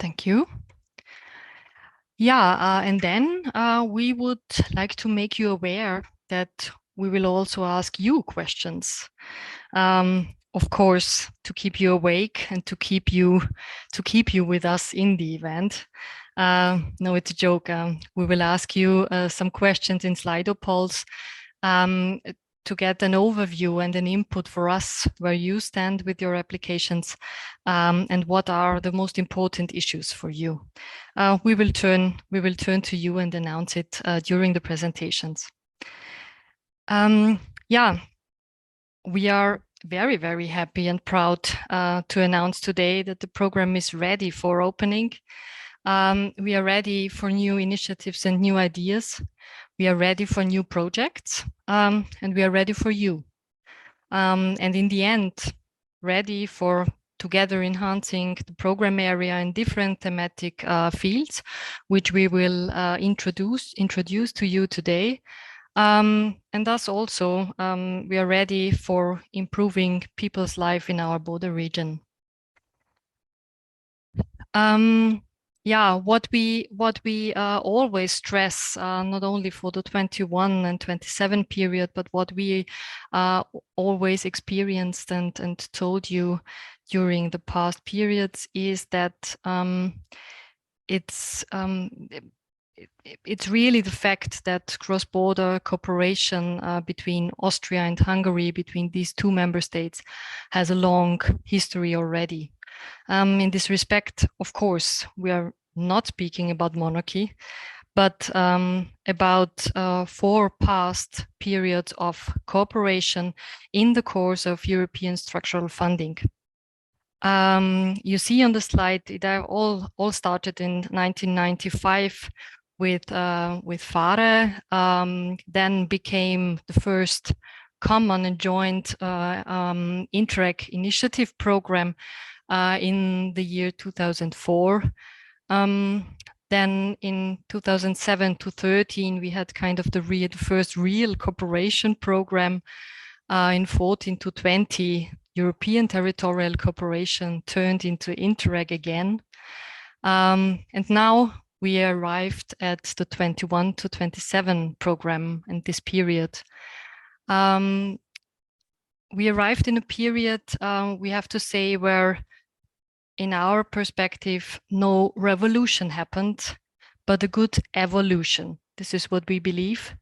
Thank you. Yeah, and then we would like to make you aware that we will also ask you questions. Of course, to keep you awake and to keep you with us in the event. No, it's a joke. We will ask you some questions in Slido polls to get an overview and an input for us where you stand with your applications and what are the most important issues for you. We will turn to you and announce it during the presentations. Yeah, we are very, very happy and proud to announce today that the program is ready for opening. We are ready for new initiatives and new ideas. We are ready for new projects, and we are ready for you. And in the end, ready for together enhancing the program area in different thematic fields, which we will introduce to you today. And thus also, we are ready for improving people's life in our border region. Yeah, what we always stress, not only for the 21 and 27 period, but what we always experienced and told you during the past periods is that it's really the fact that cross-border cooperation between Austria and Hungary, between these two member states, has a long history already. In this respect, of course, we are not speaking about monarchy, but about 4 past periods of cooperation in the course of European structural funding. You see on the slide, it all started in 1995 with FARE, then became the first common and joint Interreg initiative program in the year 2004. Then in 2007 to 13, we had kind of the first real cooperation program. In 14 to 20, European territorial cooperation turned into Interreg again. And now we arrived at the 21 to 27 program in this period. We arrived in a period, we have to say, where in our perspective, no revolution happened, but a good evolution. This is what we believe,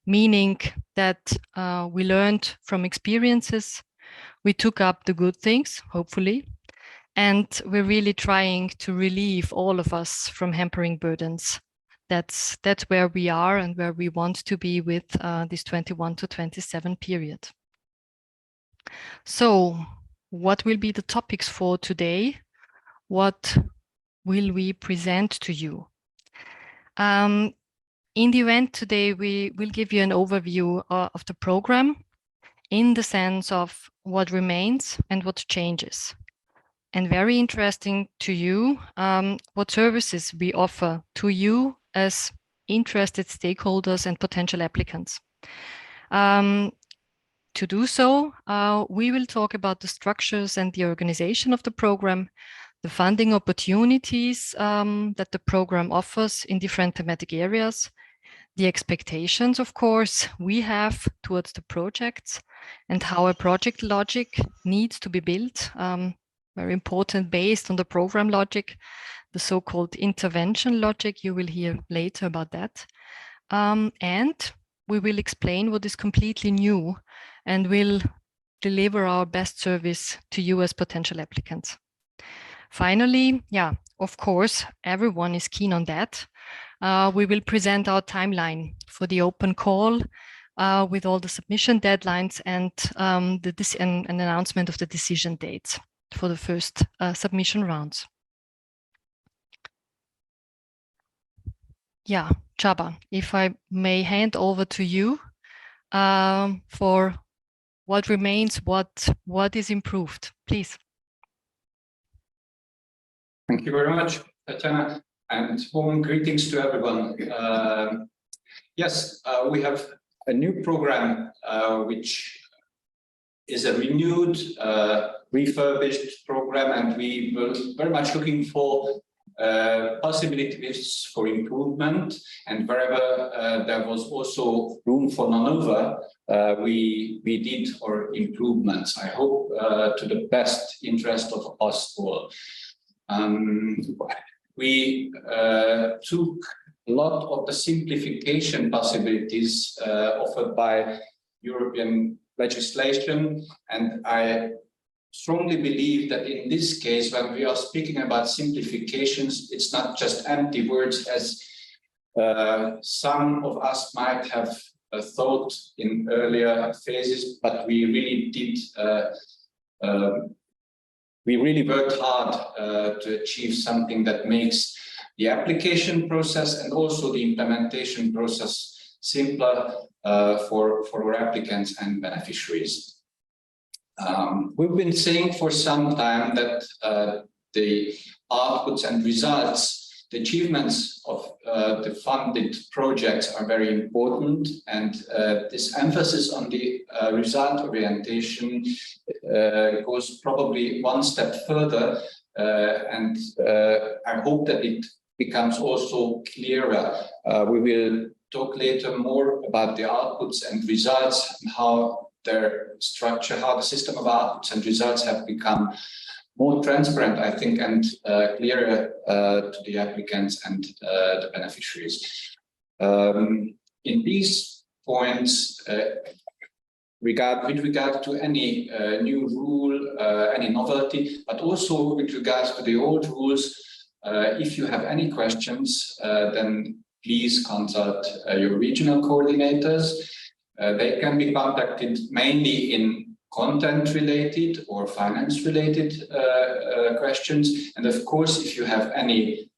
meaning that we learned from experiences, we took up the good things, hopefully, and we're really trying to relieve all of us from hampering burdens. That's where we are and where we want to be with this 21 to 27 period. So, what will be the topics for today? What will we present to you? In the event today, we will give you an overview of the program in the sense of what remains and what changes. And very interesting to you, what services we offer to you as interested stakeholders and potential applicants. To do so, we will talk about the structures and the organization of the program, the funding opportunities that the program offers in different thematic areas, the expectations, of course, we have towards the projects and how a project logic needs to be built, very important, based on the program logic, the so-called intervention logic. You will hear later about that. And we will explain what is completely new and will deliver our best service to you as potential applicants. Finally, yeah, of course, everyone is keen on that. We will present our timeline for the open call with all the submission deadlines and an announcement of the decision dates for the first submission rounds. Yeah, Csaba, if I may hand over to you for what remains, what is improved, please. Thank you very much, Tatjana, and warm greetings to everyone. Yes, we have a new program which is a renewed refurbished program, and we were very much looking for possibilities for improvement, and wherever there was also room for maneuver, we did our improvements. I hope to the best interest of us all. We took a lot of the simplification possibilities offered by European legislation, and I strongly believe that in this case, when we are speaking about simplifications, it's not just empty words, as some of us might have thought in earlier phases, but we really did, we really worked hard to achieve something that makes the application process and also the implementation process simpler for our applicants and beneficiaries. We've been saying for some time that the outputs and results, the achievements of the funded projects are very important, and this emphasis on the result orientation goes probably one step further, and I hope that it becomes also clearer. We will talk later more about the outputs and results and how their structure, how the system of outputs and results have become more transparent, I think, and clearer to the applicants and the beneficiaries. In these points, with regard to any new rule, any novelty, but also with regards to the old rules, if you have any questions, then please consult your regional coordinators. They can be contacted mainly in content-related or finance-related questions. And of course, if you have any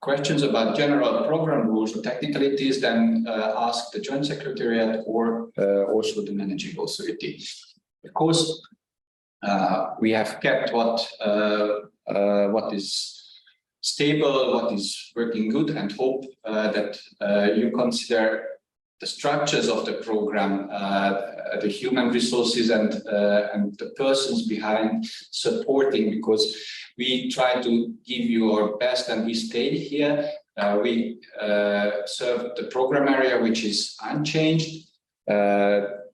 questions about general program rules or technicalities, then ask the Joint Secretariat or also the Managing Authority. Of course, we have kept what is stable, what is working good, and hope that you consider the structures of the program, the human resources and the persons behind supporting, because we try to give you our best, and we stayed here. We serve the program area, which is unchanged.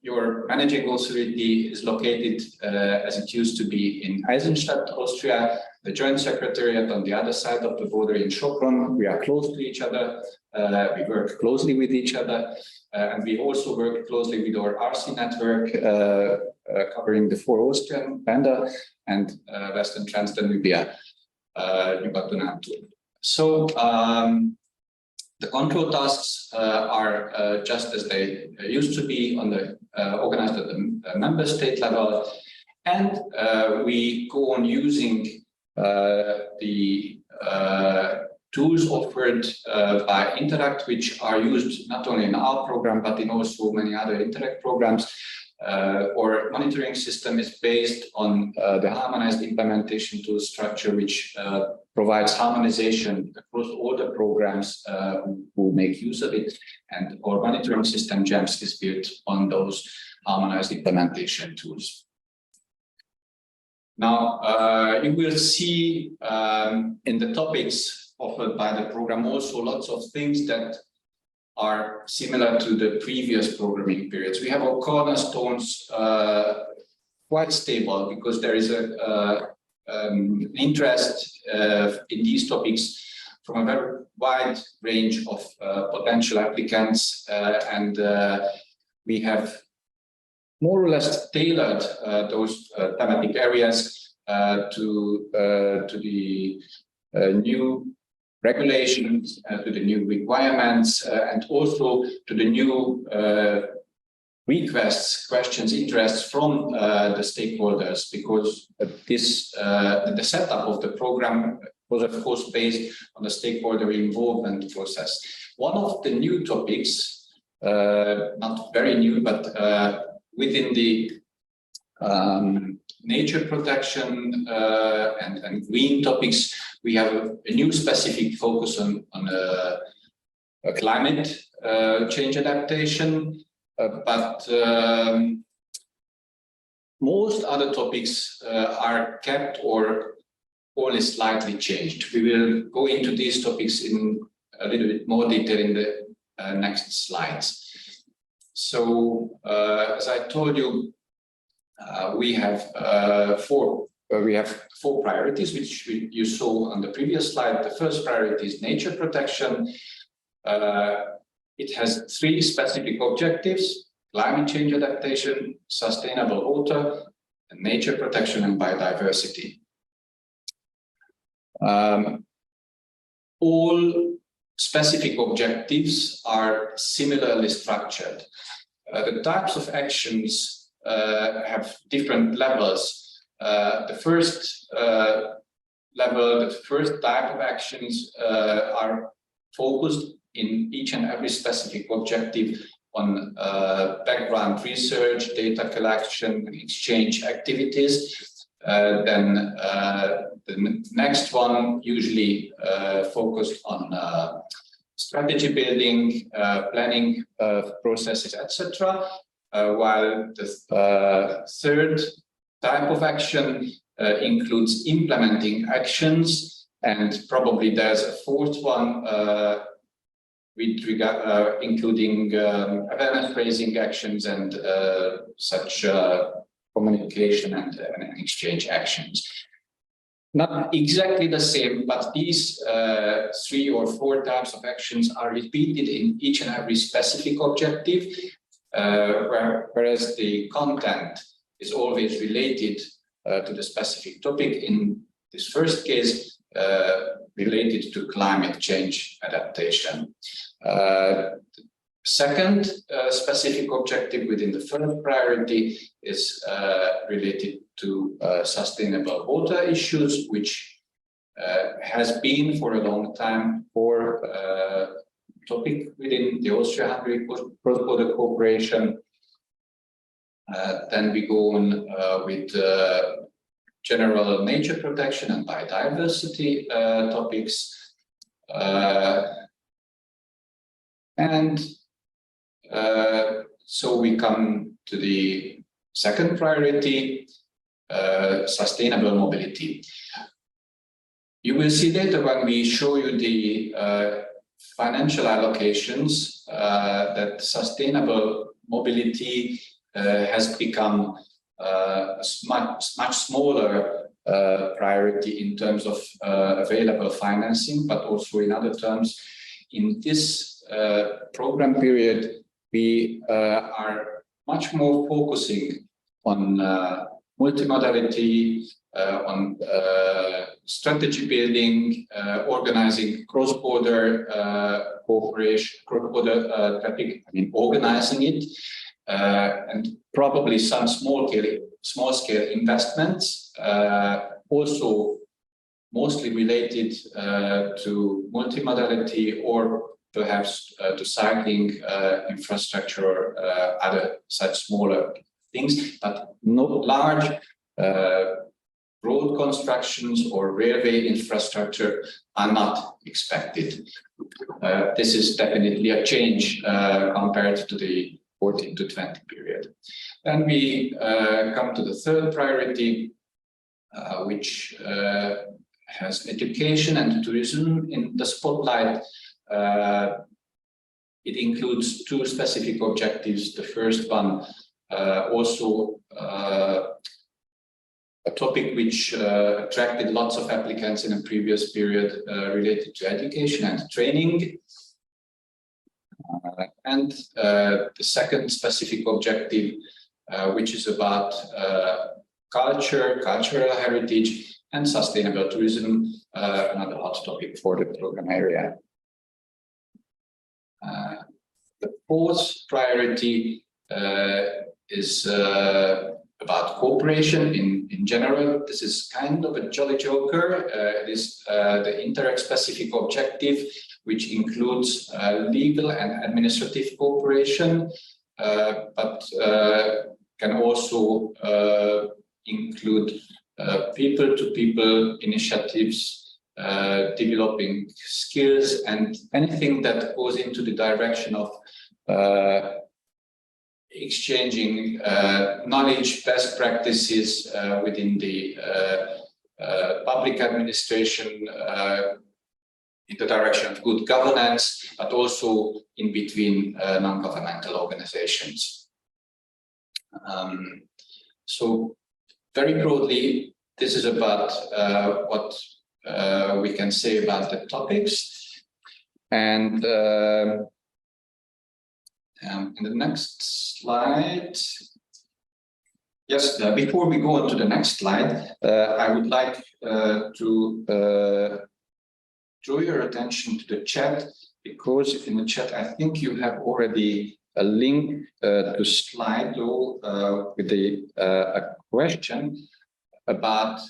Your managing authority is located as it used to be in Eisenstadt, Austria. The Joint Secretariat on the other side of the border in Sopron. We are close to each other. We work closely with each other. And we also work closely with our RC network, covering the 4 Austrian Länder and Western Transdanubia, So the control tasks are just as they used to be on the organized at the member state level, and we go on using the tools offered by Interreg, which are used not only in our program, but in also many other Interreg programs. Our monitoring system is based on the harmonized implementation tool structure, which provides harmonization across all the programs who make use of it. And our monitoring system, GEMS, is built on those harmonized implementation tools. Now, you will see in the topics offered by the program also lots of things that are similar to the previous programming periods. We have our cornerstones quite stable because there is an interest in these topics from a very wide range of potential applicants, and we have more or less tailored those thematic areas to the new regulations, to the new requirements, and also to the new requests, questions, interests from the stakeholders, because the setup of the program was, of course, based on the stakeholder involvement process. One of the new topics, not very new, but within the nature protection and green topics, we have a new specific focus on climate change adaptation, but most other topics are kept or only slightly changed. We will go into these topics in a little bit more detail in the next slides. So, as I told you, we have four priorities, which you saw on the previous slide. The first priority is nature protection. It has three specific objectives: climate change adaptation, sustainable water, and nature protection and biodiversity. All specific objectives are similarly structured. The types of actions have different levels. The first level, the first type of actions are focused in each and every specific objective on background research, data collection, exchange activities. Then the next one usually focused on strategy building, planning processes, etc. While the third type of action includes implementing actions, and probably there's a fourth one with regard including awareness raising actions and such communication and exchange actions. Not exactly the same, but these three or four types of actions are repeated in each and every specific objective, whereas the content is always related to the specific topic. In this first case, related to climate change adaptation. Second specific objective within the third priority is related to sustainable water issues, which has been for a long time for topic within the Austria-Hungary cross-border cooperation. Then we go on with general nature protection and biodiversity topics. So we come to the second priority, sustainable mobility. You will see later when we show you the financial allocations that sustainable mobility has become a much smaller priority in terms of available financing, but also in other terms. In this program period, we are much more focusing on multimodality, on strategy building, organizing cross-border cooperation, cross-border traffic, organizing it, and probably some small-scale investments, also mostly related to multimodality or perhaps to cycling infrastructure or other such smaller things, but no large road constructions or railway infrastructure are not expected. This is definitely a change compared to the 14 to 20 period. Then we come to the third priority, which has education and tourism in the spotlight. It includes two specific objectives. The first one also a topic which attracted lots of applicants in a previous period related to education and training. And the second specific objective, which is about culture, cultural heritage, and sustainable tourism, another hot topic for the program area. The fourth priority is about cooperation in general. This is kind of a jolly joker. It is the Interreg specific objective, which includes legal and administrative cooperation, but can also include people-to-people initiatives, developing skills, and anything that goes into the direction of exchanging knowledge, best practices within the public administration in the direction of good governance, but also in between non-governmental organizations. So very broadly, this is about what we can say about the topics. And in the next slide, yes, before we go on to the next slide, I would like to draw your attention to the chat, because in the chat, I think you have already a link to Slido with a question about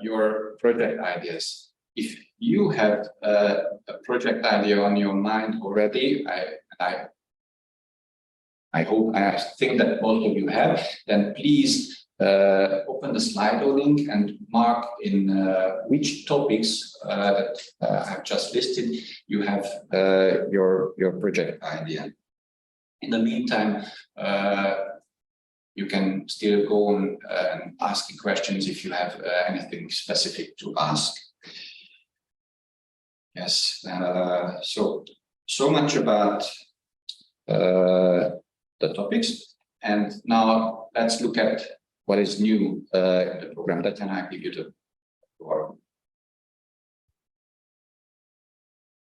your project ideas. If you have a project idea on your mind already, I think that most of you have, then please open the Slido link and mark in which topics that I've just listed you have your project idea. In the meantime, you can still go on and ask questions if you have anything specific to ask. Yes, so much about the topics. And now let's look at what is new in the program. That can I give you the floor.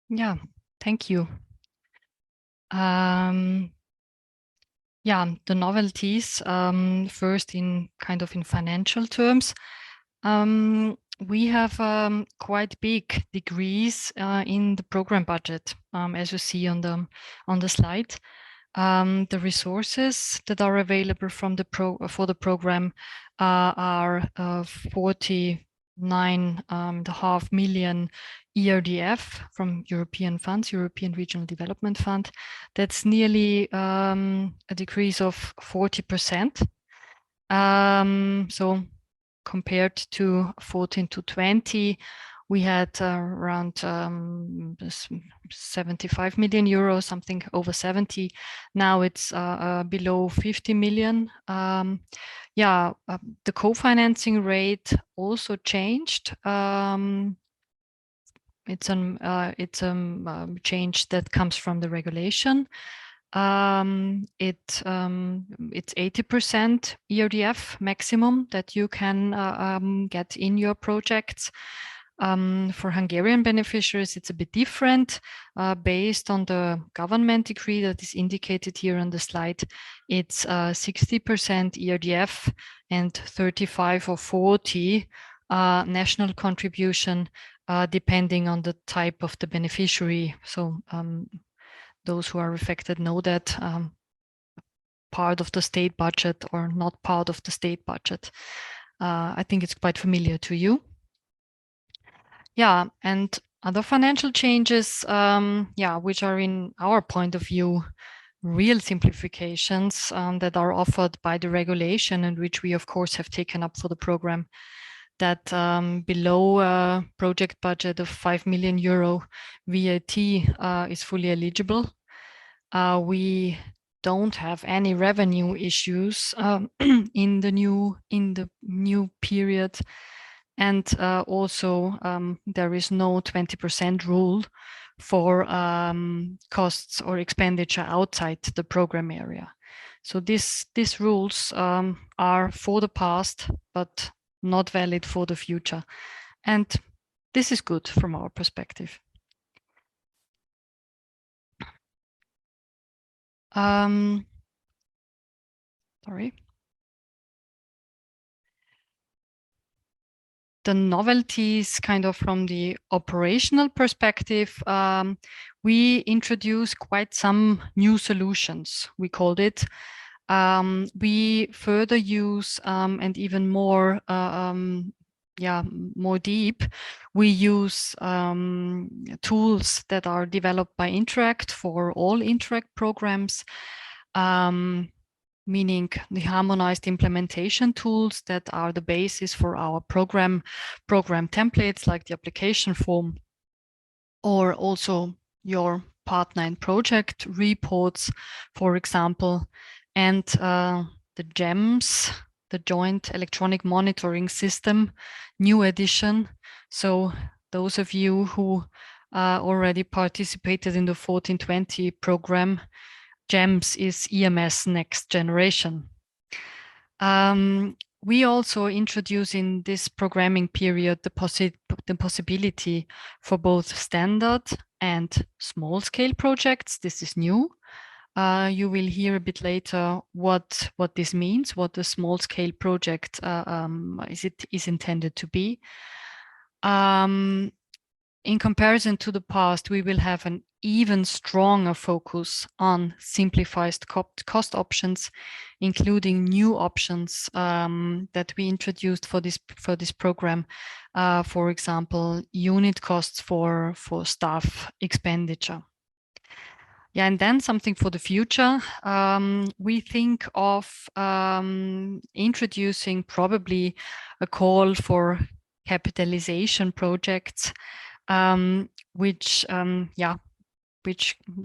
Yeah, thank you. Yeah, the novelties, first in kind of in financial terms. We have quite big decrease in the program budget, as you see on the slide. The resources that are available from for the program are 49.5 million ERDF from European funds, European Regional Development Fund. That's nearly a decrease of 40%. So compared to 14 to 20, we had around 75 million euros, something over 70. Now it's below 50 million. Yeah, the co-financing rate also changed. It's a change that comes from the regulation. It's 80% ERDF maximum that you can get in your projects. For Hungarian beneficiaries, it's a bit different. Based on the government decree that is indicated here on the slide, it's 60% ERDF and 35 or 40 national contribution, depending on the type of the beneficiary. So those who are affected know that part of the state budget or not part of the state budget. I think it's quite familiar to you. Yeah, and other financial changes, yeah, which are in our point of view, real simplifications that are offered by the regulation and which we of course have taken up for the program, that below a project budget of 5 million euro, VAT is fully eligible. We don't have any revenue issues in the new period. And also there is no 20% rule for costs or expenditure outside the program area. So these rules are for the past, but not valid for the future. And this is good from our perspective. Sorry. The novelties, kind of from the operational perspective, we introduced quite some new solutions, we called it. We further use and even more, more deep, we use tools that are developed by Interreg for all Interreg programs. Meaning the harmonized implementation tools that are the basis for our program templates, like the application form, or also your partner and project reports, for example. and the GEMS, the Joint Electronic Monitoring System, new edition. So those of you who already participated in the 1420 program, GEMS is EMS Next Generation. We also introduce in this programming period the possibility for both standard and small scale projects. This is new. You will hear a bit later what this means, what the small scale project is intended to be. In comparison to the past, we will have an even stronger focus on simplified cost options, including new options that we introduced for this program. For example, unit costs for staff expenditure. Yeah, and then something for the future. We think of introducing probably a call for capitalization projects, which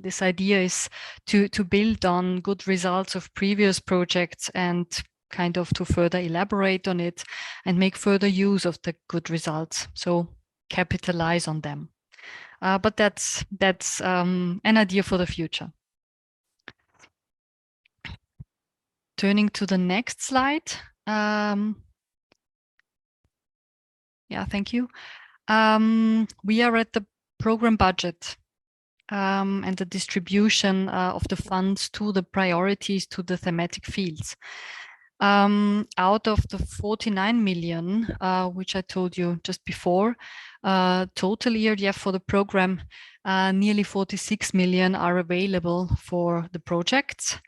this idea is to build on good results of previous projects and kind of to further elaborate on it and make further use of the good results. So capitalize on them. But that's an idea for the future. Turning to the next slide. Yeah, thank you. We are at the program budget and the distribution of the funds to the priorities, to the thematic fields. Out of the 49 million, which I told you just before, total ERDF for the program, nearly 46 million are available for the projects.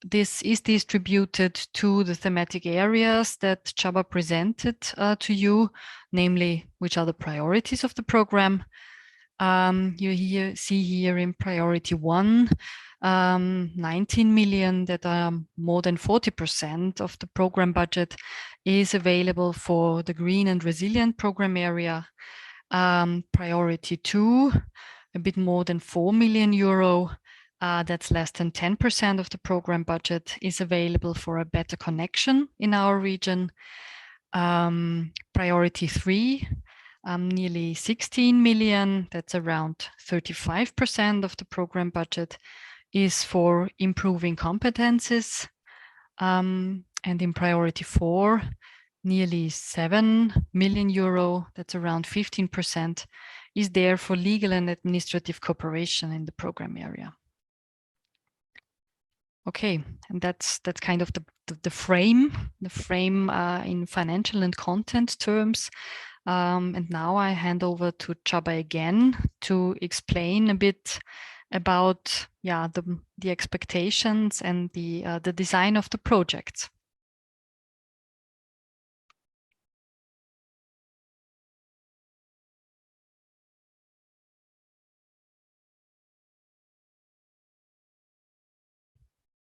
This is distributed to the thematic areas that Csaba presented to you, namely, which are the priorities of the program. You see here in priority 1, 19 million that are more than 40% of the program budget is available for the green and resilient program area. Priority 2, a bit more than 4 million euro. That's less than 10% of the program budget is available for a better connection in our region. Priority 3, nearly 16 million, that's around 35% of the program budget, is for improving competences. And in priority 4, nearly 7 million euro, that's around 15%, is there for legal and administrative cooperation in the program area. Okay, and that's kind of the frame in financial and content terms. And now I hand over to Csaba again to explain a bit about the expectations and the design of the projects.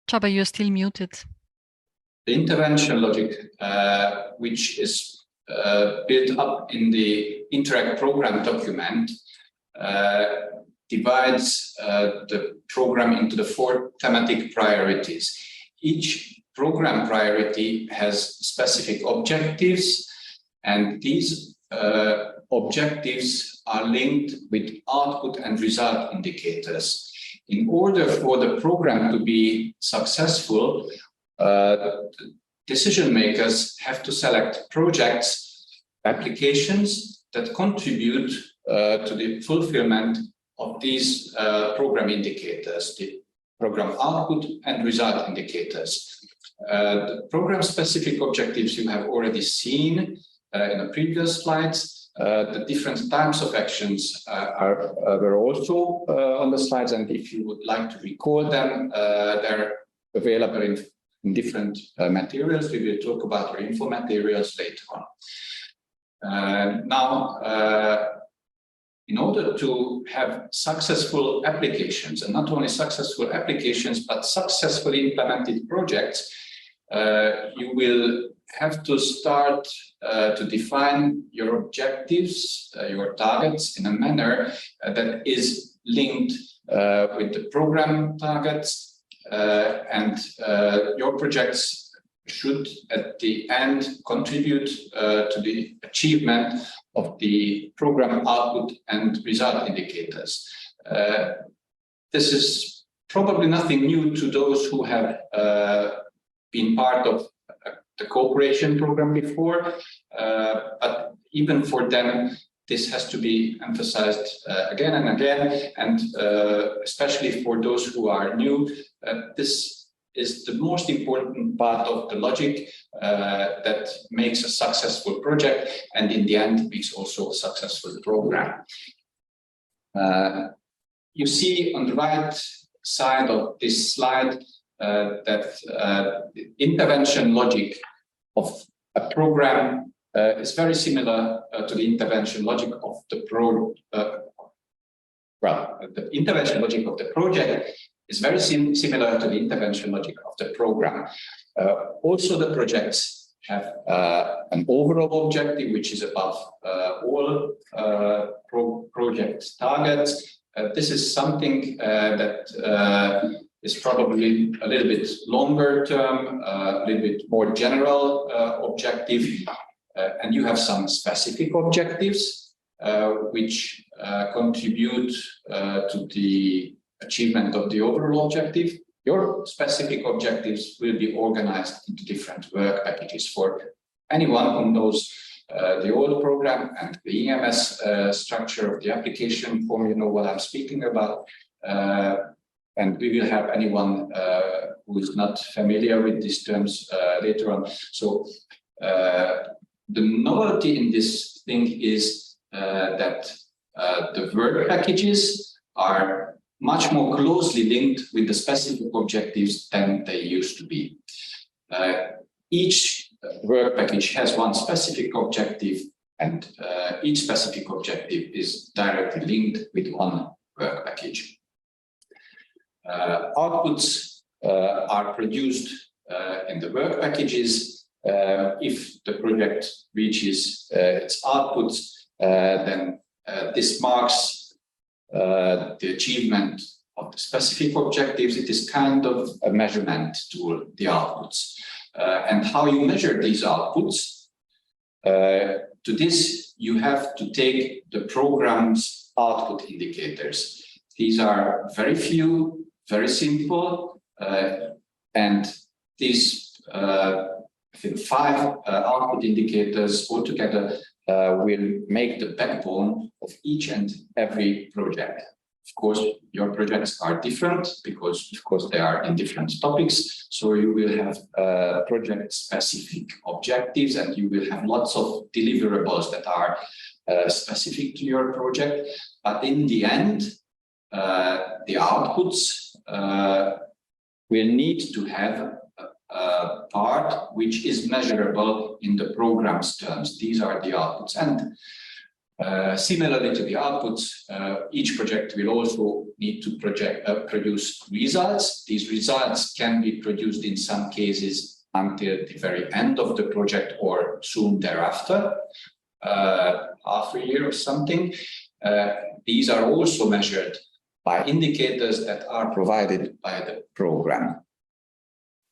Csaba, you're still muted. The intervention logic, which is built up in the Interreg program document, divides the program into the 4 thematic priorities. Each program priority has specific objectives, and these objectives are linked with output and result indicators. In order for the program to be successful, decision makers have to select projects, applications that contribute to the fulfillment of these program indicators, the program output and result indicators. The program-specific objectives you have already seen in the previous slides. The different types of actions were also on the slides, and if you would like to recall them, they're available in different materials. We will talk about our info materials later on. Now, in order to have successful applications, and not only successful applications, but successfully implemented projects, you will have to start to define your objectives, your targets in a manner that is linked with the program targets, and your projects should at the end contribute to the achievement of the program output and result indicators. This is probably nothing new to those who have been part of the cooperation program before, but even for them, this has to be emphasized again and again, and especially for those who are new, this is the most important part of the logic that makes a successful project, and in the end makes also a successful program. You see on the right side of this slide that the intervention logic of a program is very similar to the intervention logic of the the intervention logic of the project is very similar to the intervention logic of the program. Also, the projects have an overall objective, which is above all project targets. This is something that is probably a little bit longer term, a little bit more general objective. And you have some specific objectives which contribute to the achievement of the overall objective. Your specific objectives will be organized into different work packages. For anyone who knows the old program and the EMS structure of the application form, you know what I'm speaking about. And we will have anyone who is not familiar with these terms later on. So the novelty in this thing is that the work packages are much more closely linked with the specific objectives than they used to be. Each work package has one specific objective, and each specific objective is directly linked with one work package. Outputs are produced in the work packages. If the project reaches its outputs, then this marks the achievement of the specific objectives. It is kind of a measurement tool, the outputs. And how you measure these outputs, to this you have to take the program's output indicators. These are very few, very simple, and these I think 5 output indicators altogether will make the backbone of each and every project. Of course, your projects are different because, of course, they are in different topics. So you will have project-specific objectives, and you will have lots of deliverables that are specific to your project. But in the end, the outputs will need to have a part which is measurable in the program's terms. These are the outputs. And similarly to the outputs, each project will also need to produce results. These results can be produced in some cases until the very end of the project or soon thereafter, half a year or something. These are also measured by indicators that are provided by the program.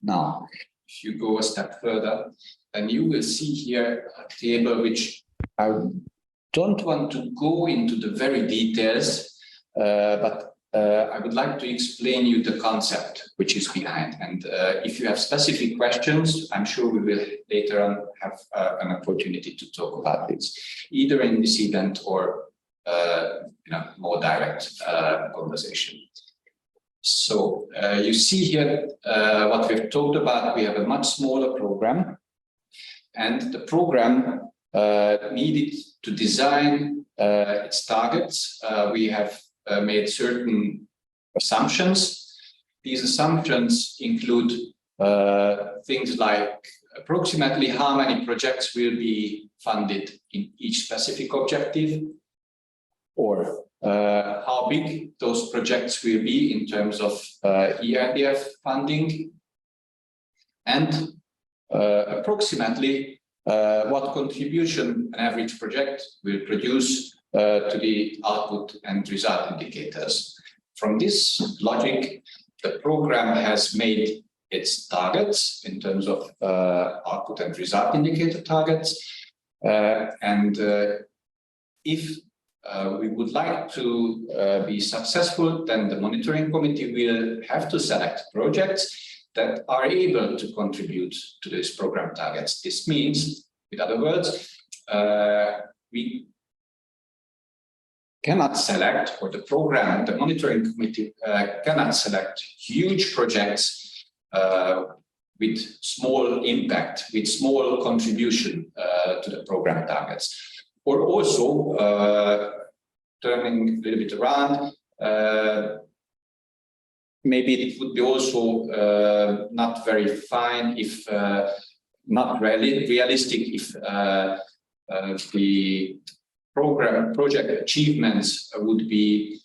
Now, if you go a step further, then you will see here a table which I don't want to go into the very details, but I would like to explain you the concept which is behind. And if you have specific questions, I'm sure we will later on have an opportunity to talk about this, either in this event or more direct conversation. So you see here what we've talked about. We have a much smaller program, and the program needed to design its targets. We have made certain assumptions. These assumptions include things like approximately how many projects will be funded in each specific objective, or how big those projects will be in terms of ERDF funding, and approximately what contribution an average project will produce to the output and result indicators. From this logic, the program has made its targets in terms of output and result indicator targets. If we would like to be successful, then the monitoring committee will have to select projects that are able to contribute to these program targets. This means, in other words, we cannot select, or the monitoring committee cannot select huge projects with small impact, with small contribution to the program targets. Or also, turning a little bit around, maybe it would be also not very fine if not realistic if the project achievements would be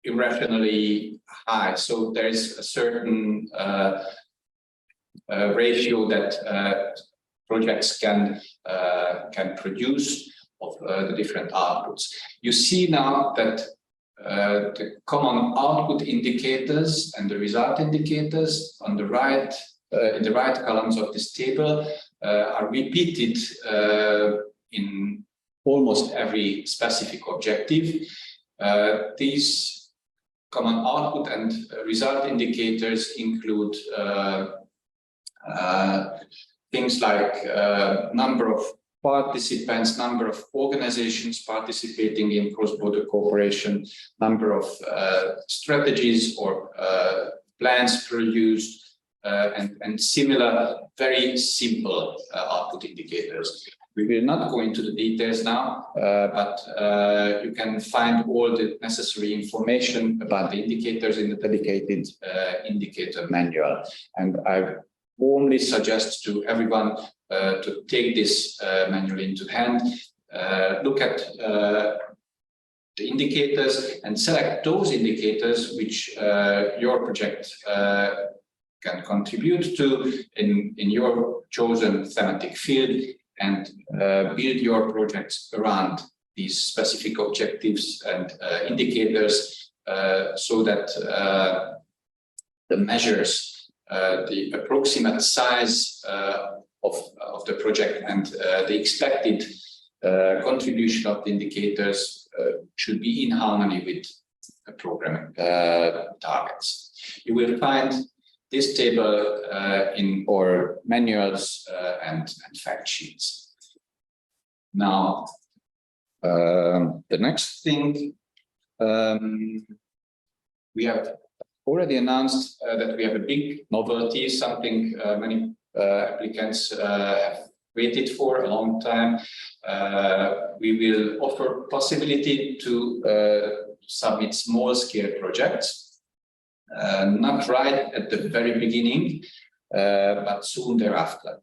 irrationally high. So there is a certain ratio that projects can produce of the different outputs. You see now that the common output indicators and the result indicators on the right, in the right columns of this table, are repeated in almost every specific objective. These common output and result indicators include things like number of participants, number of organizations participating in cross-border cooperation, number of strategies or plans produced, and similar very simple output indicators. We will not go into the details now, but you can find all the necessary information about the indicators in the dedicated indicator manual. And I warmly suggest to everyone to take this manual into hand, look at the indicators and select those indicators which your project can contribute to in your chosen thematic field, and build your projects around these specific objectives and indicators, so that the measures, the approximate size of the project and the expected contribution of the indicators should be in harmony with the program targets. You will find this table in our manuals and fact sheets. Now, the next thing, we have already announced that we have a big novelty, something many applicants have waited for a long time. We will offer possibility to submit small-scale projects. Not right at the very beginning, but soon thereafter.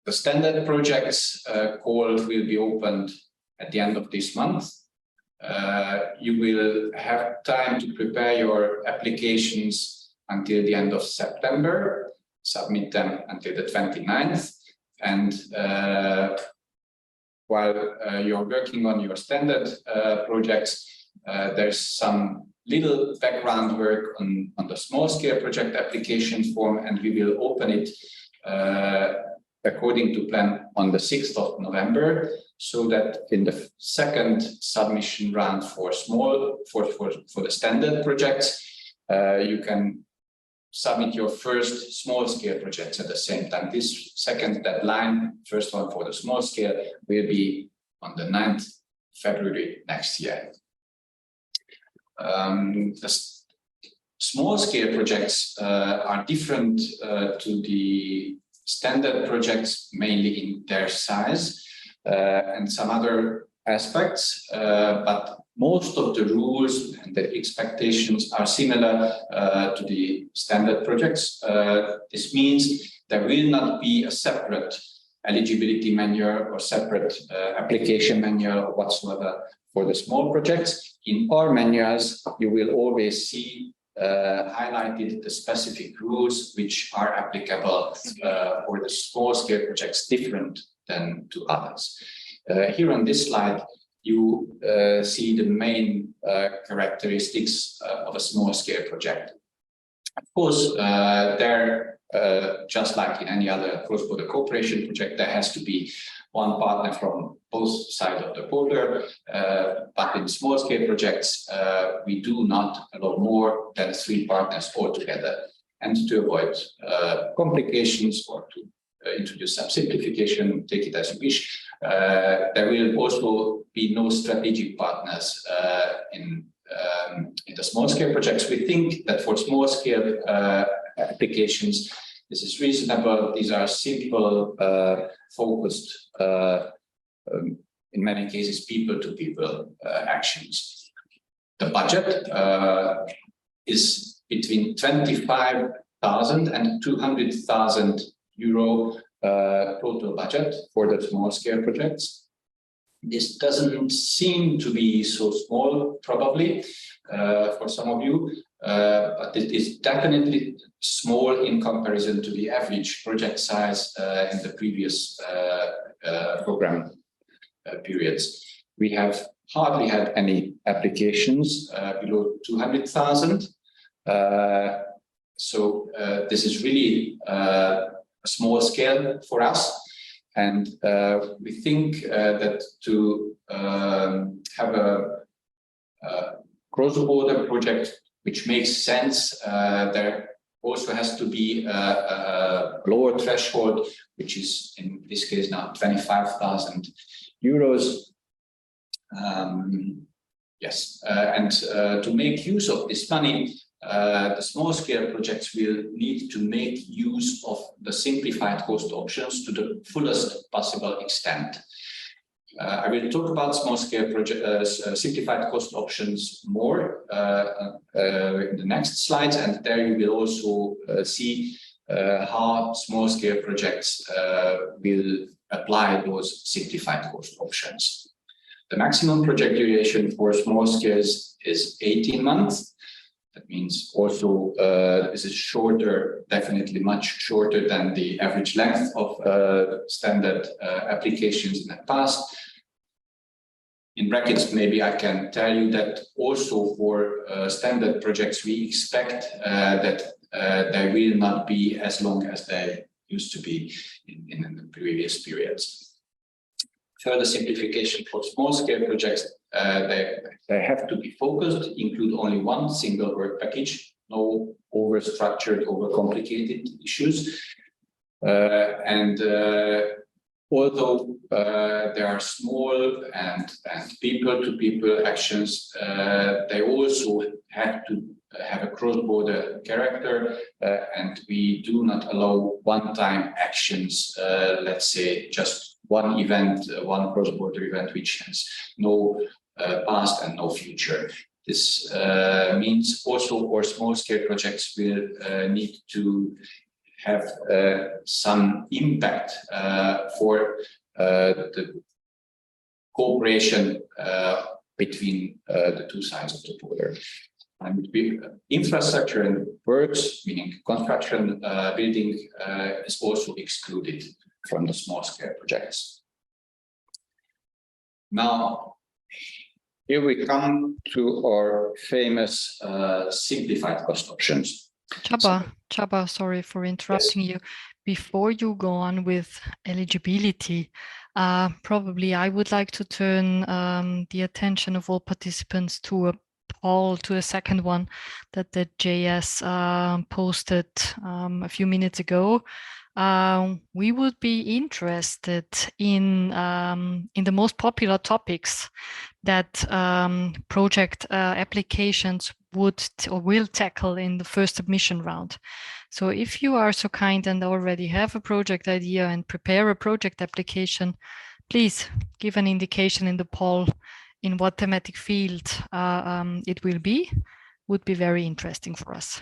The standard projects call will be opened at the end of this month. You will have time to prepare your applications until the end of September, submit them until the 29th. And while you're working on your standard projects, there's some little background work on the small-scale project application form, and we will open it according to plan on the 6th of November, so that in the second submission round for the standard projects, you can submit your first small-scale projects at the same time. This second deadline, first one for the small scale, will be on the 9th February next year. The small-scale projects are different to the standard projects, mainly in their size and some other aspects, but most of the rules and the expectations are similar to the standard projects. This means there will not be a separate eligibility manual or separate application manual whatsoever for the small projects. In our manuals, you will always see highlighted the specific rules which are applicable for the small-scale projects, different than to others. Here on this slide, you see the main characteristics of a small-scale project. Of course, just like in any other cross-border cooperation project, there has to be one partner from both sides of the border, but in small-scale projects, we do not allow more than 3 partners altogether. And to avoid complications or to introduce some simplification, take it as you wish, there will also be no strategic partners in the small-scale projects. We think that for small-scale applications, this is reasonable. These are simple, focused, in many cases, people-to-people actions. The budget is between 25,000 and 200,000 euro total budget for the small-scale projects. This doesn't seem to be so small, probably, for some of you, but it is definitely small in comparison to the average project size in the previous program periods. We have hardly had any applications below 200,000. So this is really a small scale for us. And we think that to have a cross-border project which makes sense, there also has to be a lower threshold, which is in this case now 25,000 euros. Yes, and to make use of this money, the small-scale projects will need to make use of the simplified cost options to the fullest possible extent. I will talk about small-scale simplified cost options more in the next slides, and there you will also see how small-scale projects will apply those simplified cost options. The maximum project duration for small scales is 18 months. That means also this is shorter, definitely much shorter than the average length of standard applications in the past. In brackets, maybe I can tell you that also for standard projects, we expect that they will not be as long as they used to be in the previous periods. Further simplification for small-scale projects, they have to be focused, include only one single work package, no over-structured, over-complicated issues. Although there are small and people-to-people actions, they also have to have a cross-border character, and we do not allow one-time actions, let's say just one event, one cross-border event, which has no past and no future. This means also for small-scale projects will need to have some impact for the cooperation between the two sides of the border. And infrastructure and works, meaning construction, building, is also excluded from the small-scale projects. Now, here we come to our famous simplified cost options. Csaba, sorry for interrupting you. Before you go on with eligibility, probably I would like to turn the attention of all participants to a poll, to a second one that the JS posted a few minutes ago. We would be interested in the most popular topics that project applications would or will tackle in the first submission round. So if you are so kind and already have a project idea and prepare a project application, please give an indication in the poll in what thematic field it will be. Would be very interesting for us.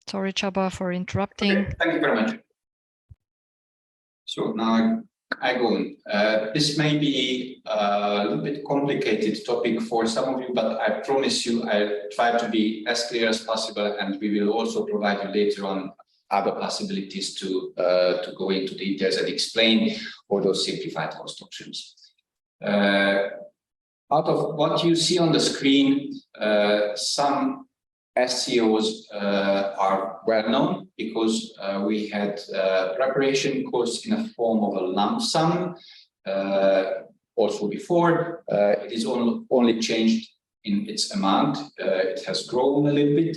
Sorry, Csaba, for interrupting. Okay, thank you very much. So now I go on. This may be a little bit complicated topic for some of you, but I promise you I'll try to be as clear as possible, and we will also provide you later on other possibilities to go into details and explain all those simplified cost options. Out of what you see on the screen, some SCOs are well known because we had preparation costs in a form of a lump sum. Also before, it is only changed in its amount. It has grown a little bit.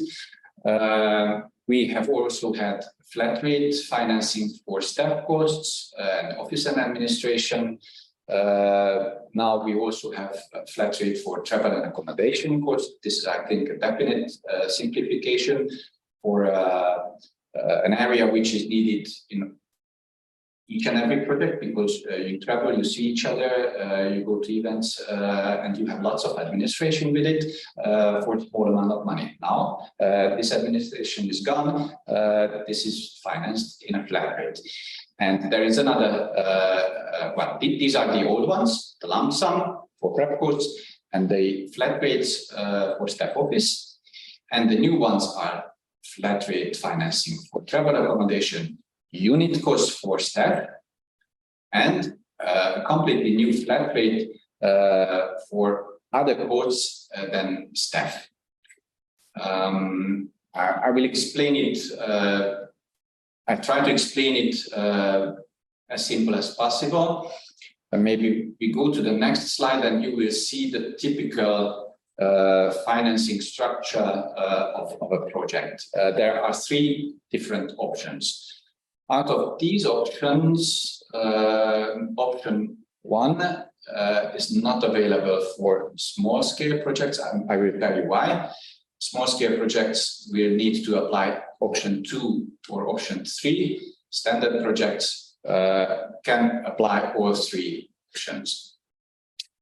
We have also had flat rate financing for staff costs and office and administration. Now we also have a flat rate for travel and accommodation costs. This is, I think, a definite simplification for an area which is needed in each and every project, because you travel, you see each other, you go to events, and you have lots of administration with it for a small amount of money. Now, this administration is gone. This is financed in a flat rate. And there is another, well, these are the old ones, the lump sum for prep costs and the flat rates for staff office. And the new ones are flat rate financing for travel accommodation, unit costs for staff, and a completely new flat rate for other costs than staff. I will explain it. I try to explain it as simple as possible. And maybe we go to the next slide and you will see the typical financing structure of a project. There are three different options. Out of these options, option one is not available for small scale projects. I will tell you why. Small scale projects will need to apply option 2 or option 3. Standard projects can apply all three options.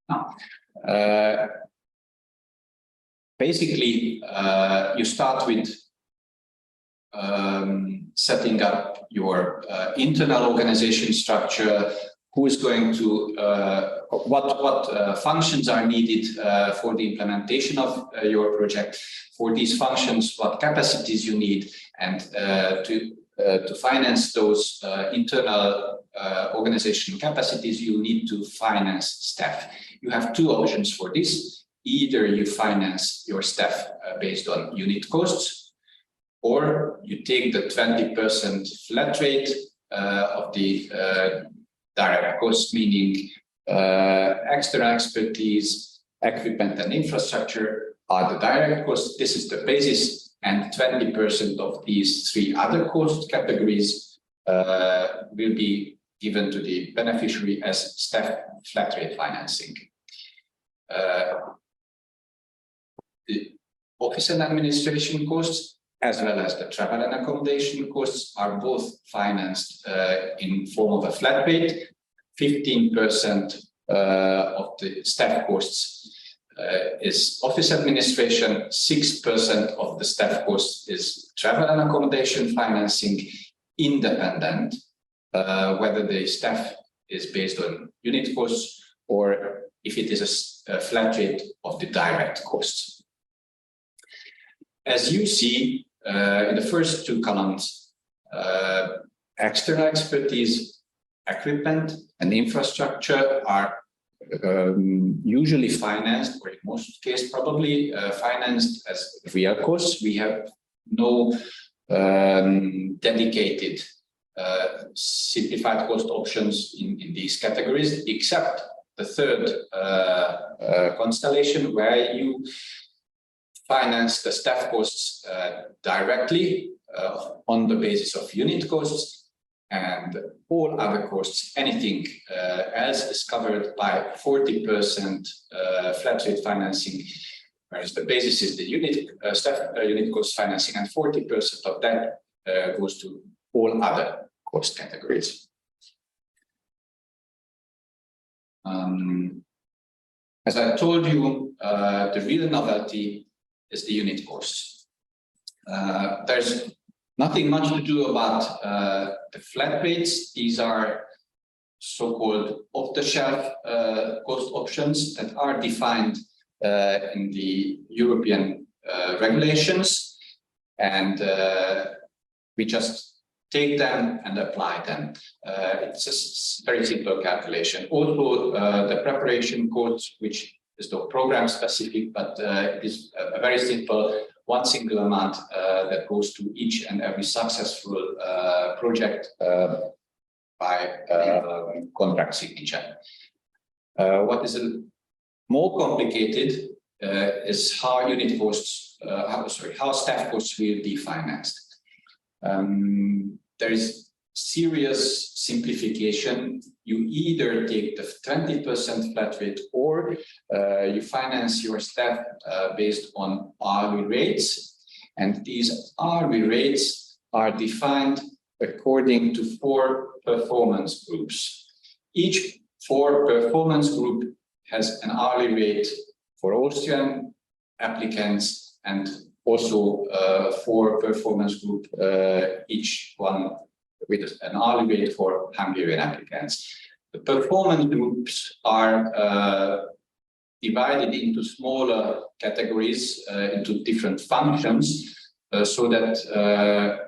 Now, basically, you start with setting up your internal organization structure. Who is going to, what functions are needed for the implementation of your project? For these functions, what capacities you need, and to finance those internal organization capacities, you need to finance staff. You have two options for this. Either you finance your staff based on unit costs, or you take the 20% flat rate of the direct costs, meaning external expertise, equipment and infrastructure are the direct costs. This is the basis, and 20% of these three other cost categories will be given to the beneficiary as staff flat rate financing. The office and administration costs, as well as the travel and accommodation costs, are both financed in form of a flat rate. 15% of the staff costs is office administration, 6% of the staff costs is travel and accommodation financing, independent whether the staff is based on unit costs or if it is a flat rate of the direct costs. As you see, in the first two columns, external expertise, equipment, and infrastructure are usually financed, or in most cases probably financed as real costs. We have no dedicated simplified cost options in these categories, except the third constellation, where you finance the staff costs directly on the basis of unit costs, and all other costs, anything else, is covered by 40% flat rate financing, whereas the basis is the unit staff unit cost financing, and 40% of that goes to all other cost categories. As I told you, the real novelty is the unit costs. There's nothing much to do about the flat rates. These are so-called off-the-shelf cost options that are defined in the European regulations, and we just take them and apply them. It's a very simple calculation. Also, the preparation codes, which is not program specific, but it is a very simple one single amount that goes to each and every successful project by contract signature. What is more complicated is how unit costs, how staff costs will be financed. There is serious simplification. You either take the 20% flat rate or you finance your staff based on hourly rates. And these hourly rates are defined according to 4 performance groups. Each 4 performance group has an hourly rate for Austrian applicants and also 4 performance group, each one with an hourly rate for Hungarian applicants. The performance groups are divided into smaller categories, into different functions, so that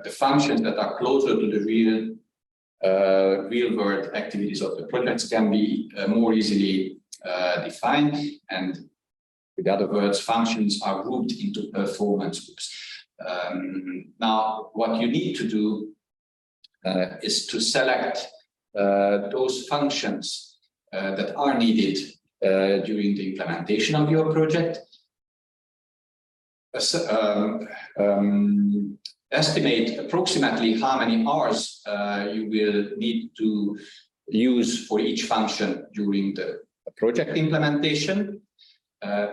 the functions that are closer to the real world activities of the projects can be more easily defined, and with other words, functions are grouped into performance groups. Now, what you need to do is to select those functions that are needed during the implementation of your project. Estimate approximately how many hours you will need to use for each function during the project implementation.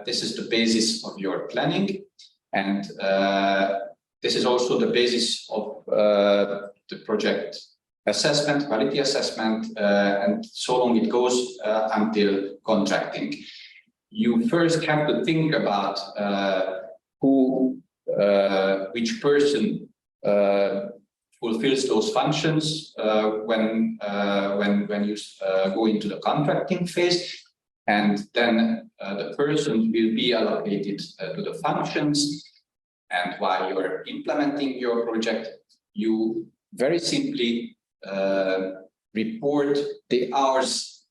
This is the basis of your planning, and this is also the basis of the project assessment, quality assessment, and so on it goes until contracting. You first have to think about which person fulfills those functions when you go into the contracting phase, and then the person will be allocated to the functions. And while you're implementing your project, you very simply report the hours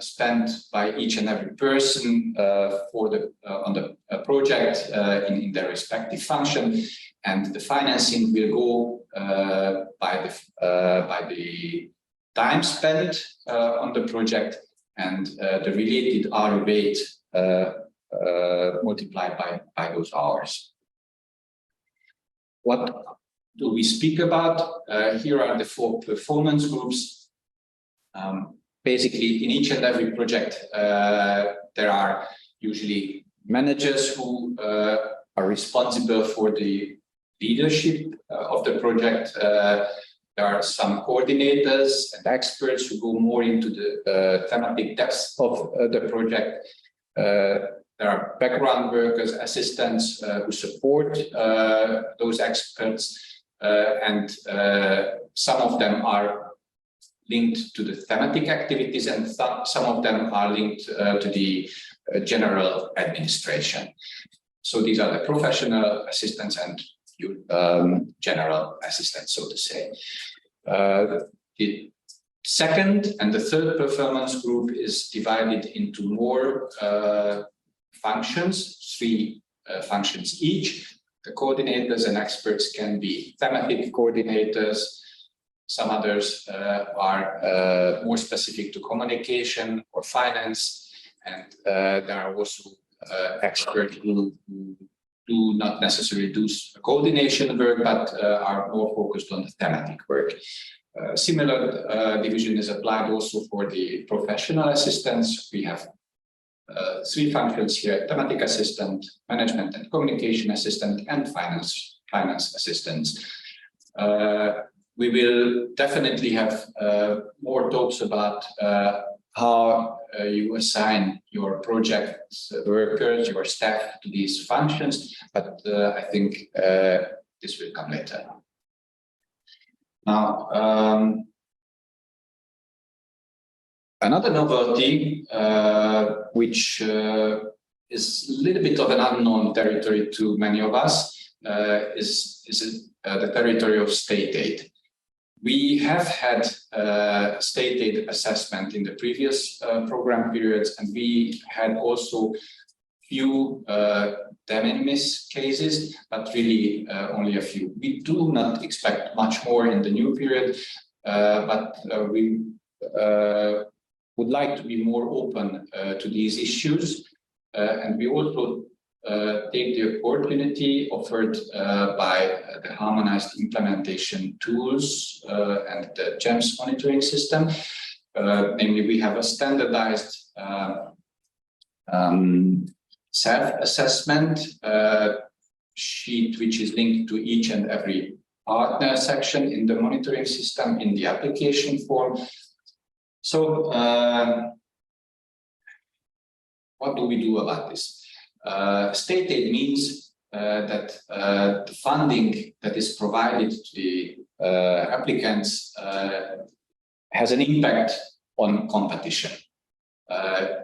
spent by each and every person on the project in their respective function, and the financing will go by the time spent on the project and the related hourly rate multiplied by those hours. What do we speak about? Here are the 4 performance groups. Basically, in each and every project, there are usually managers who are responsible for the leadership of the project. There are some coordinators and experts who go more into the thematic depths of the project. There are background workers, assistants who support those experts, and some of them are linked to the thematic activities, and some of them are linked to the general administration. So these are the professional assistants and general assistants, so to say. The second and the third performance group is divided into more functions, 3 functions each. The coordinators and experts can be thematic coordinators. Some others are more specific to communication or finance, and there are also experts who do not necessarily do coordination work, but are more focused on the thematic work. Similar division is applied also for the professional assistants. We have 3 functions here: thematic assistant, management and communication assistant, and finance assistants. We will definitely have more talks about how you assign your project workers, your staff to these functions, but I think this will come later. Now, another novelty, which is a little bit of an unknown territory to many of us, is the territory of state aid. We have had state aid assessment in the previous program periods, and we had also few de minimis cases, but really only a few. We do not expect much more in the new period, but we would like to be more open to these issues, and we also take the opportunity offered by the harmonized implementation tools and the GEMS monitoring system. Namely, we have a standardized self-assessment sheet, which is linked to each and every partner section in the monitoring system in the application form. So, what do we do about this? State aid means that the funding that is provided to the applicants has an impact on competition.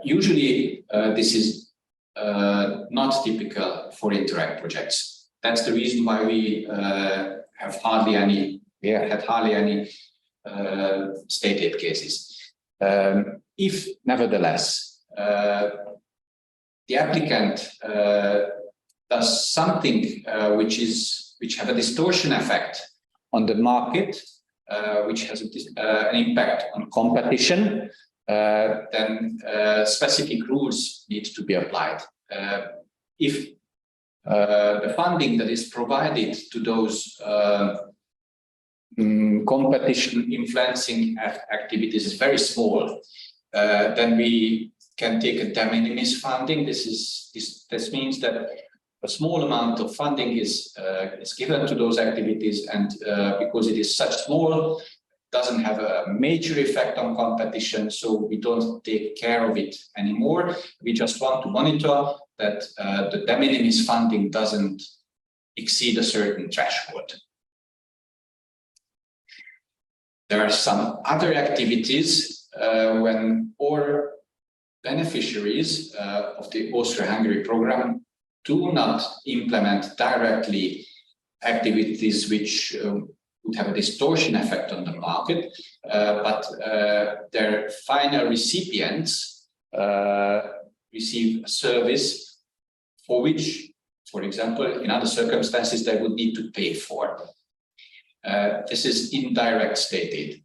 Usually, this is not typical for Interreg projects. That's the reason why we had hardly any state aid cases. If nevertheless the applicant does something which have a distortion effect on the market, which has an impact on competition, then specific rules need to be applied. If the funding that is provided to those competition influencing activities is very small, then we can take a de minimis funding. This means that a small amount of funding is given to those activities, and because it is such small, doesn't have a major effect on competition, so we don't take care of it anymore. We just want to monitor that the de minimis funding doesn't exceed a certain threshold. There are some other activities when our beneficiaries of the Austria-Hungary program do not implement directly activities which would have a distortion effect on the market, but their final recipients receive a service for which, for example, in other circumstances, they would need to pay for. This is indirect state aid.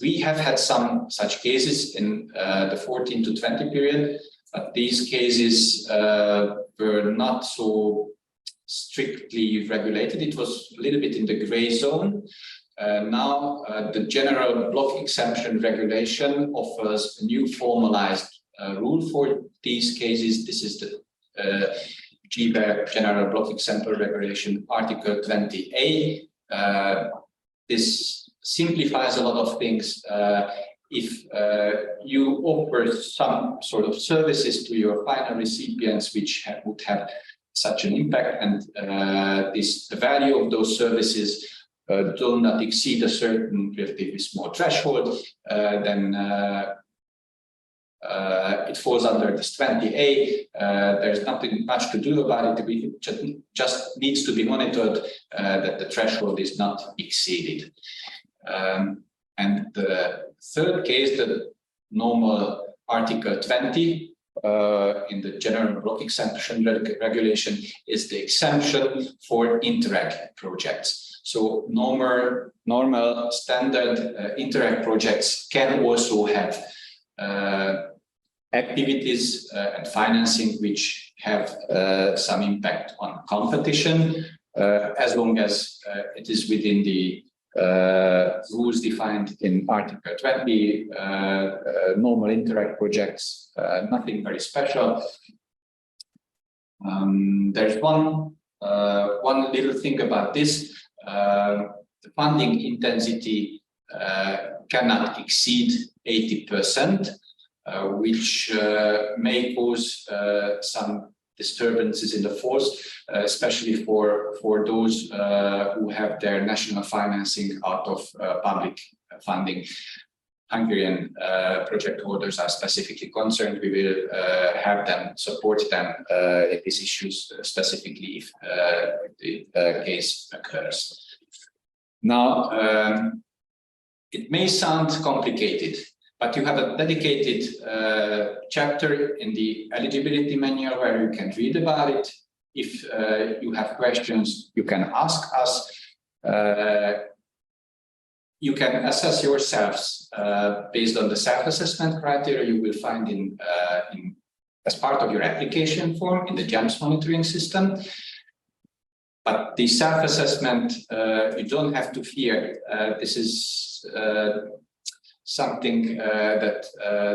We have had some such cases in the 14 to 20 period, but these cases were not so strictly regulated. It was a little bit in the gray zone. Now the general block exemption regulation offers a new formalized rule for these cases. This is the GBER General Block Exemption Regulation, Article 20A. This simplifies a lot of things. If you offer some sort of services to your final recipients which would have such an impact, and the value of those services do not exceed a certain relatively small threshold, then it falls under this 20A. There's nothing much to do about it. It just needs to be monitored that the threshold is not exceeded. And the third case, the normal Article 20 in the General Block Exemption Regulation, is the exemption for Interreg projects. So normal standard Interreg projects can also have activities and financing which have some impact on competition, as long as it is within the rules defined in Article 20, normal Interreg projects, nothing very special. There's one little thing about this. The funding intensity cannot exceed 80%, which may cause some disturbances in the force, especially for those who have their national financing out of public funding. Hungarian project holders are specifically concerned. We will have them support them in these issues, specifically if the case occurs. Now, it may sound complicated, but you have a dedicated chapter in the eligibility manual where you can read about it. If you have questions, you can ask us. You can assess yourselves based on the self-assessment criteria you will find as part of your application form in the GEMS monitoring system. But the self-assessment, you don't have to fear. This is something that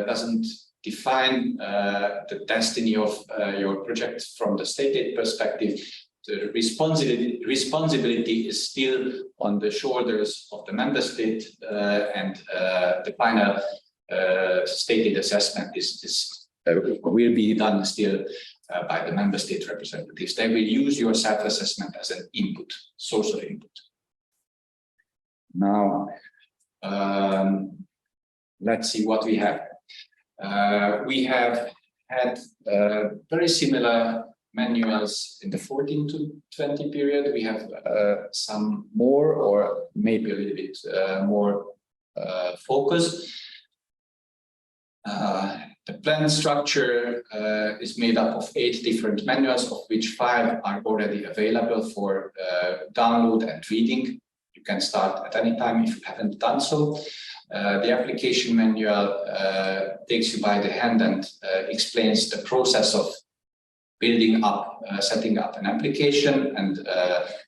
doesn't define the destiny of your project from the state aid perspective. The responsibility is still on the shoulders of the member state, and the final state aid assessment will be done still by the member state representatives. They will use your self-assessment as an input, source of input. Now, let's see what we have. We have had very similar manuals in the 14 to 20 period. We have some more, or maybe a little bit more focus. The plan structure is made up of 8 different manuals, of which 5 are already available for download and reading. You can start at any time if you haven't done so. The application manual takes you by the hand and explains the process of building up, setting up an application, and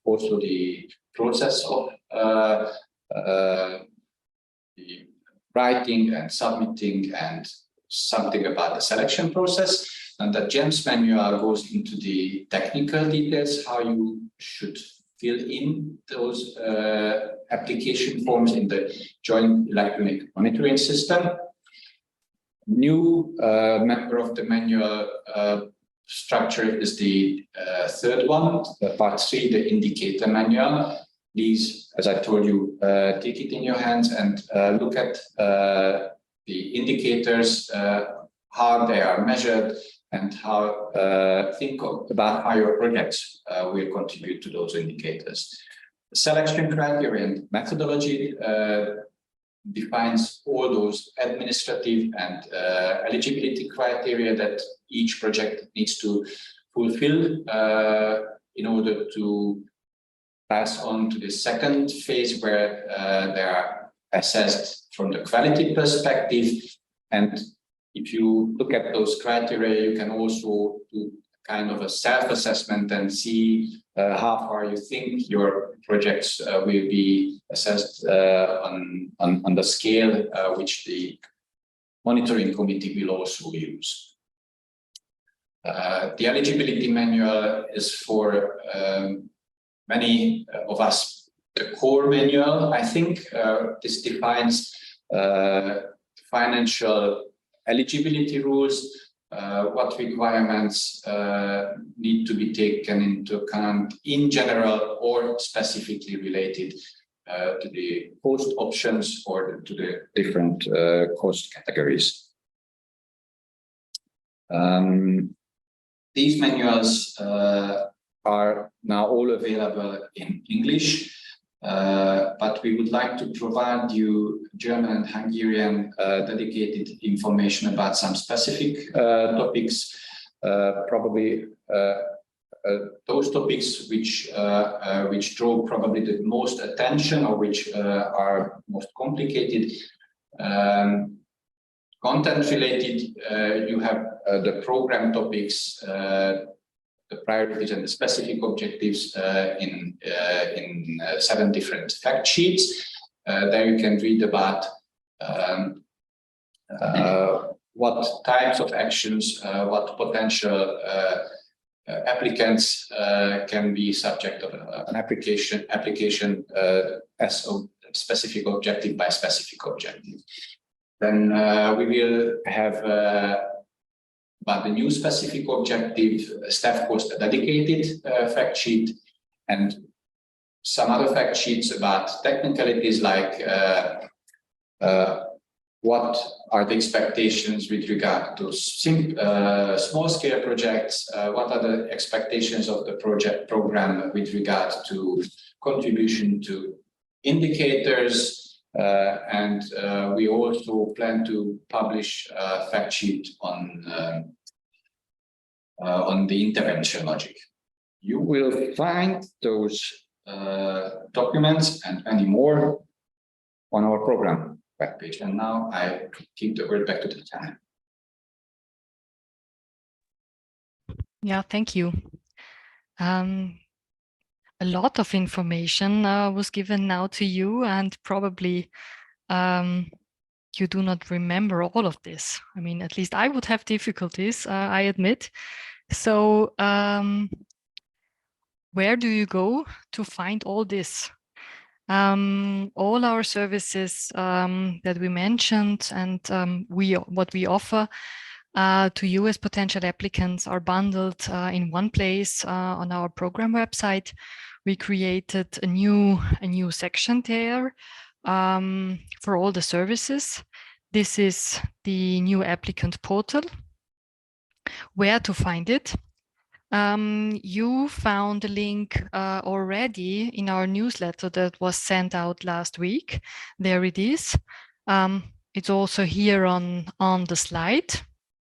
also the process of the writing and submitting, and something about the selection process. And the GEMS manual goes into the technical details, how you should fill in those application forms in the joint electronic monitoring system. New member of the manual structure is the third one, part 3, the indicator manual. Please, as I told you, take it in your hands and look at the indicators, how they are measured, and how think about how your projects will contribute to those indicators. The selection criteria and methodology defines all those administrative and eligibility criteria that each project needs to fulfill in order to pass on to the second phase, where they are assessed from the quality perspective. And if you look at those criteria, you can also do kind of a self-assessment and see how far you think your projects will be assessed on the scale which the monitoring committee will also use. The eligibility manual is for many of us the core manual. I think this defines financial eligibility rules, what requirements need to be taken into account in general or specifically related to the cost options or to the different cost categories. These manuals are now all available in English, but we would like to provide you German and Hungarian dedicated information about some specific topics, probably those topics which draw probably the most attention, or which are most complicated. Content related, you have the program topics, the priorities and the specific objectives in 7 different fact sheets. There you can read about what types of actions, what potential applicants can be subject of an application as a specific objective by specific objective. Then we will have about the new specific objective, staff cost, a dedicated fact sheet, and some other fact sheets about technicalities like what are the expectations with regard to small scale projects, what are the expectations of the program with regard to contribution to indicators, and we also plan to publish a fact sheet on the intervention logic. You will find those documents and many more on our program webpage. And now I give the word back to Tatjana. Yeah, thank you. A lot of information was given now to you, and probably you do not remember all of this. I mean, at least I would have difficulties, I admit. So where do you go to find all this? All our services that we mentioned and what we offer to you as potential applicants are bundled in one place on our program website. We created a new section there for all the services. This is the new applicant portal. Where to find it? You found a link already in our newsletter that was sent out last week. There it is. It's also here on the slide.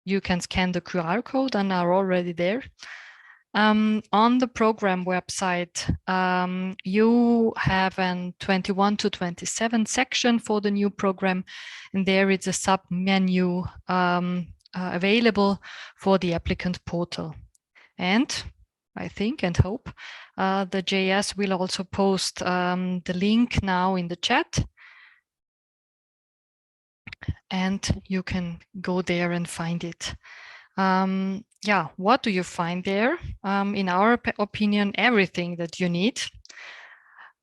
You can scan the QR code and are already there. On the program website, you have a 21 to 27 section for the new program, and there is a sub-menu available for the applicant portal. And I think and hope the JS will also post the link now in the chat. And you can go there and find it. Yeah, what do you find there? In our opinion, everything that you need.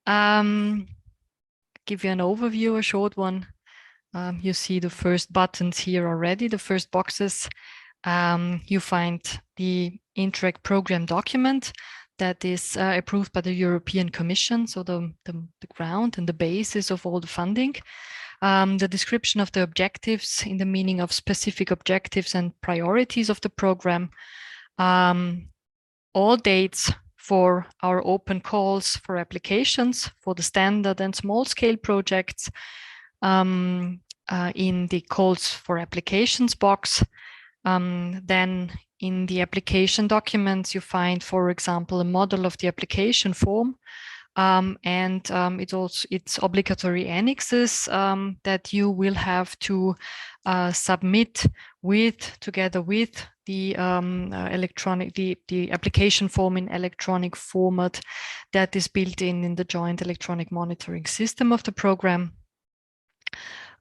Give you an overview, a short one. You see the first buttons here already, the first boxes. You find the Interreg program document that is approved by the European Commission, so the ground and the basis of all the funding. The description of the objectives in the meaning of specific objectives and priorities of the program. All dates for our open calls for applications for the standard and small scale projects in the calls for applications box. Then in the application documents, you find, for example, a model of the application form. It's obligatory annexes that you will have to submit together with the the application form in electronic format that is built in the joint electronic monitoring system of the program.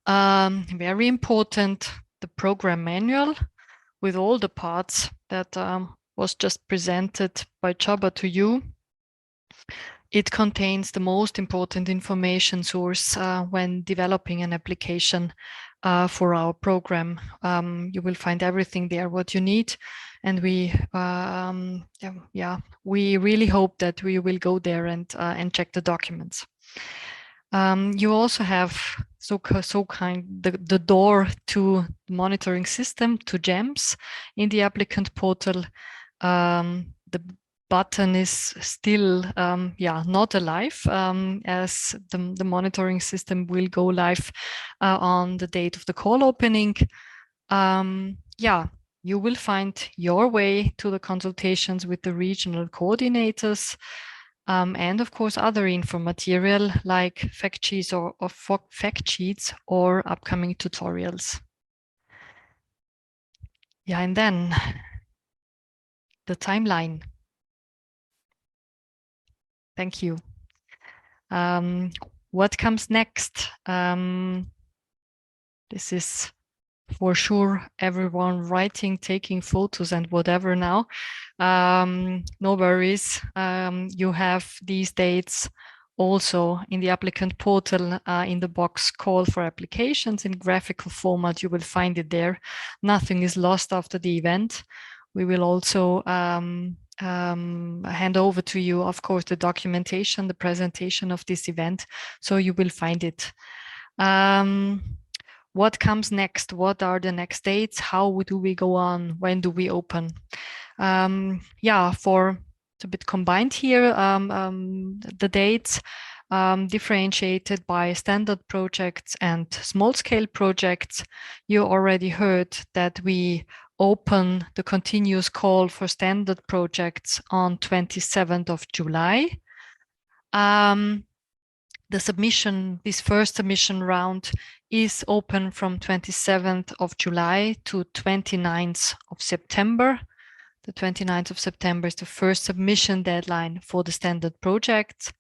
Very important, the program manual with all the parts that was just presented by Csaba to you. It contains the most important information source when developing an application for our program. You will find everything there what you need, and we really hope that we will go there and check the documents. You also have the door to the monitoring system, to GEMS in the applicant portal. The button is still not alive, as the monitoring system will go live on the date of the call opening. You will find your way to the consultations with the regional coordinators, and of course other info material like fact sheets or upcoming tutorials. Yeah, and then the timeline. Thank you. What comes next? This is for sure everyone writing, taking photos and whatever now. No worries. You have these dates also in the applicant portal in the box call for applications in graphical format. You will find it there. Nothing is lost after the event. We will also hand over to you, of course, the documentation, the presentation of this event, so you will find it. What comes next? What are the next dates? How do we go on? When do we open? It's a bit combined here, the dates. differentiated by standard projects and small-scale projects. You already heard that we open the continuous call for standard projects on 27th of July. The submission, this first submission round, is open from 27th of July to 29th of September. The 29th of September is the first submission deadline for the standard projects.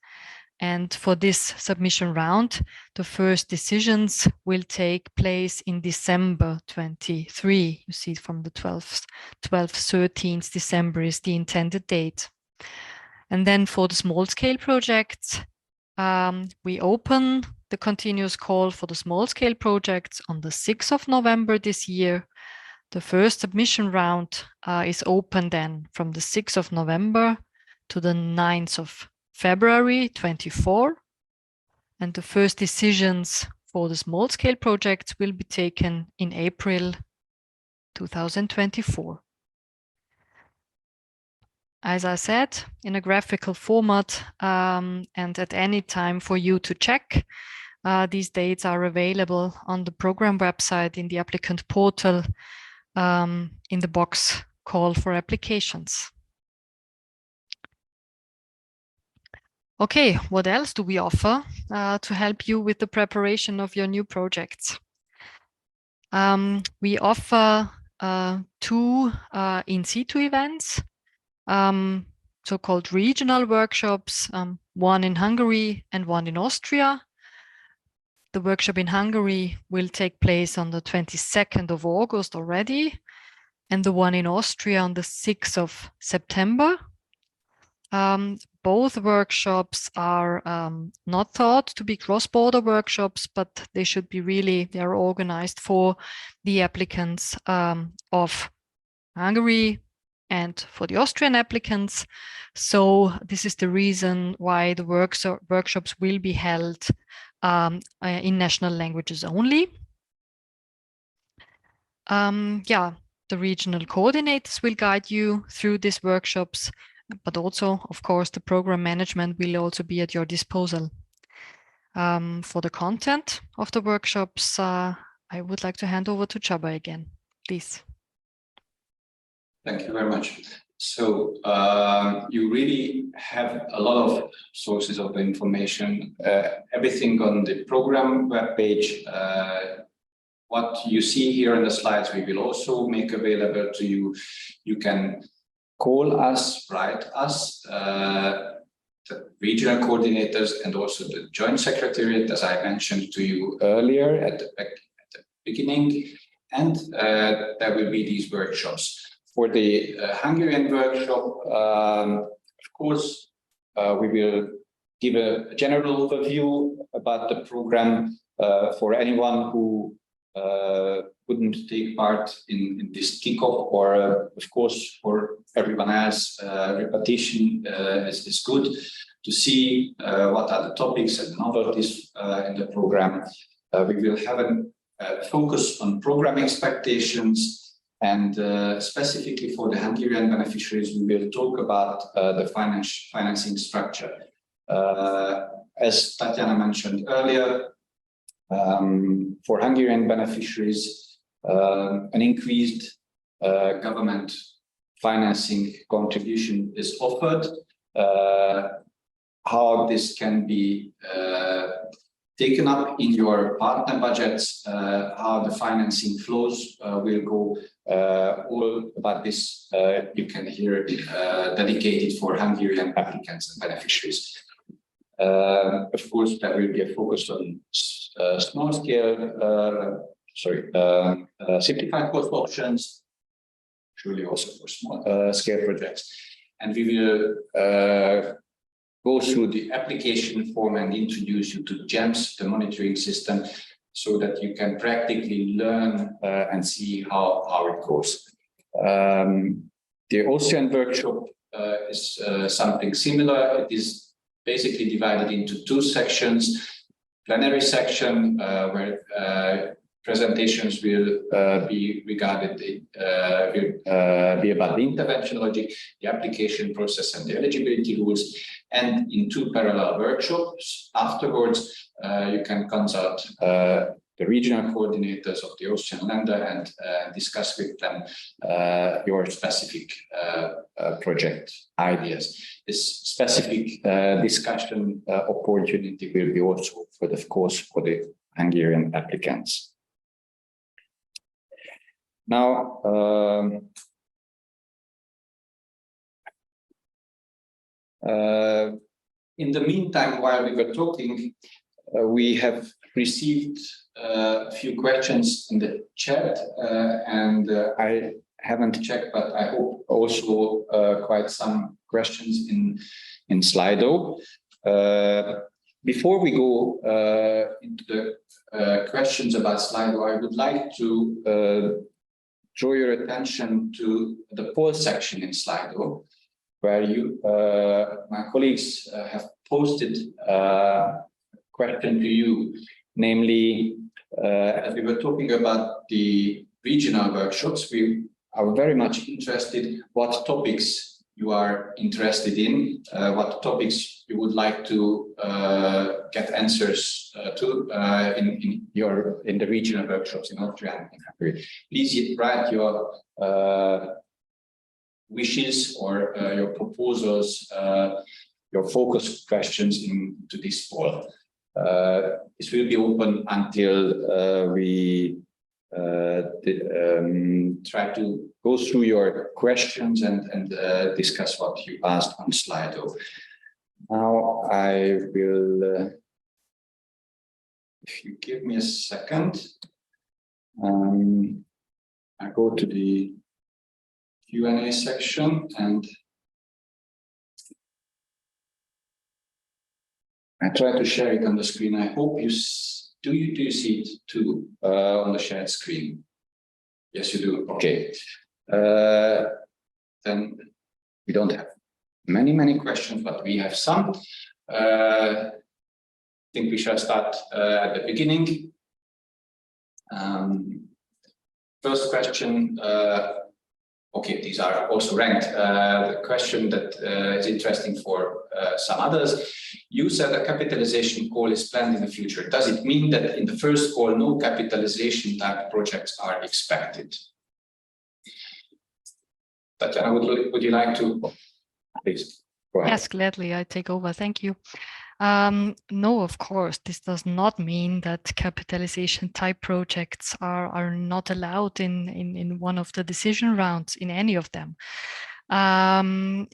And for this submission round, the first decisions will take place in December 23. You see from the 12th, 13th December is the intended date. And then for the small-scale projects, we open the continuous call for the small-scale projects on the 6th of November this year. The first submission round is open then from the 6th of November to the 9th of February 24. And the first decisions for the small-scale projects will be taken in April 2024. As I said, in a graphical format and at any time for you to check. These dates are available on the program website in the applicant portal in the box call for applications. Okay, what else do we offer to help you with the preparation of your new projects? We offer 2 in situ events. So-called regional workshops, one in Hungary and one in Austria. The workshop in Hungary will take place on the 22nd of August already, and the one in Austria on the 6th of September. Both workshops are not thought to be cross-border workshops, but they should be they are organized for the applicants of Hungary and for the Austrian applicants. So this is the reason why the workshops will be held in national languages only. The regional coordinators will guide you through these workshops, but also, of course, the program management will also be at your disposal. For the content of the workshops, I would like to hand over to Csaba again, please. Thank you very much. So you really have a lot of sources of information, everything on the program webpage. What you see here in the slides, we will also make available to you. You can call us, write us, the regional coordinators and also the joint secretariat, as I mentioned to you earlier at the beginning. And there will be these workshops. For the Hungarian workshop, of course, we will give a general overview about the program for anyone who couldn't take part in this kickoff, or of course for everyone else, repetition is good to see what are the topics and novelties in the program. We will have a focus on program expectations, and specifically for the Hungarian beneficiaries, we will talk about the financing structure. As Tatiana mentioned earlier, for Hungarian beneficiaries, an increased government financing contribution is offered. How this can be taken up in your partner budgets, how the financing flows will go, all about this you can hear dedicated for Hungarian applicants and beneficiaries. Of course, there will be a focus on simplified cost options, surely also for small scale projects. And we will go through the application form and introduce you to GEMS, the monitoring system, so that you can practically learn and see how it goes. The Austrian workshop is something similar. It is basically divided into 2 sections. Plenary section, where presentations will be regarded be about the intervention logic, the application process, and the eligibility rules. And in 2 parallel workshops afterwards, you can consult the regional coordinators of the Austrian Länder and discuss with them your specific project ideas. This specific discussion opportunity will be also for the course for the Hungarian applicants. Now, in the meantime, while we were talking, we have received a few questions in the chat, and I haven't checked, but I hope also quite some questions in Slido. Before we go into the questions about Slido, I would like to draw your attention to the poll section in Slido, where you, my colleagues, have posted a question to you, namely, as we were talking about the regional workshops, we are very much interested what topics you are interested in, what topics you would like to get answers to in the regional workshops in Austria and Hungary. Please write your wishes or your proposals, your focus questions into this poll. This will be open until we try to go through your questions and discuss what you asked on Slido. Now I will, if you give me a second, I go to the Q&A section and I try to share it on the screen. I hope you do you see it too on the shared screen? Yes, you do. Okay. Then we don't have many questions, but we have some. I think we shall start at the beginning. First question. Okay, these are also ranked. The question that is interesting for some others. You said a capitalization call is planned in the future. Does it mean that in the first call, no capitalization type projects are expected? Tatiana, would you like to, please, go ahead. Yes, gladly, I take over. Thank you. No, of course, this does not mean that capitalization type projects are not allowed in one of the decision rounds, in any of them.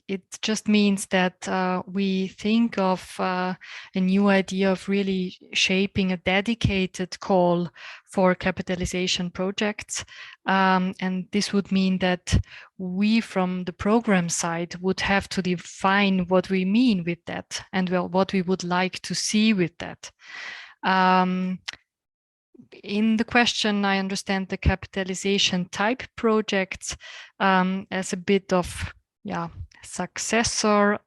It just means that we think of a new idea of really shaping a dedicated call for capitalization projects. And this would mean that we from the program side would have to define what we mean with that and what we would like to see with that. In the question, I understand the capitalization type projects as a bit of successor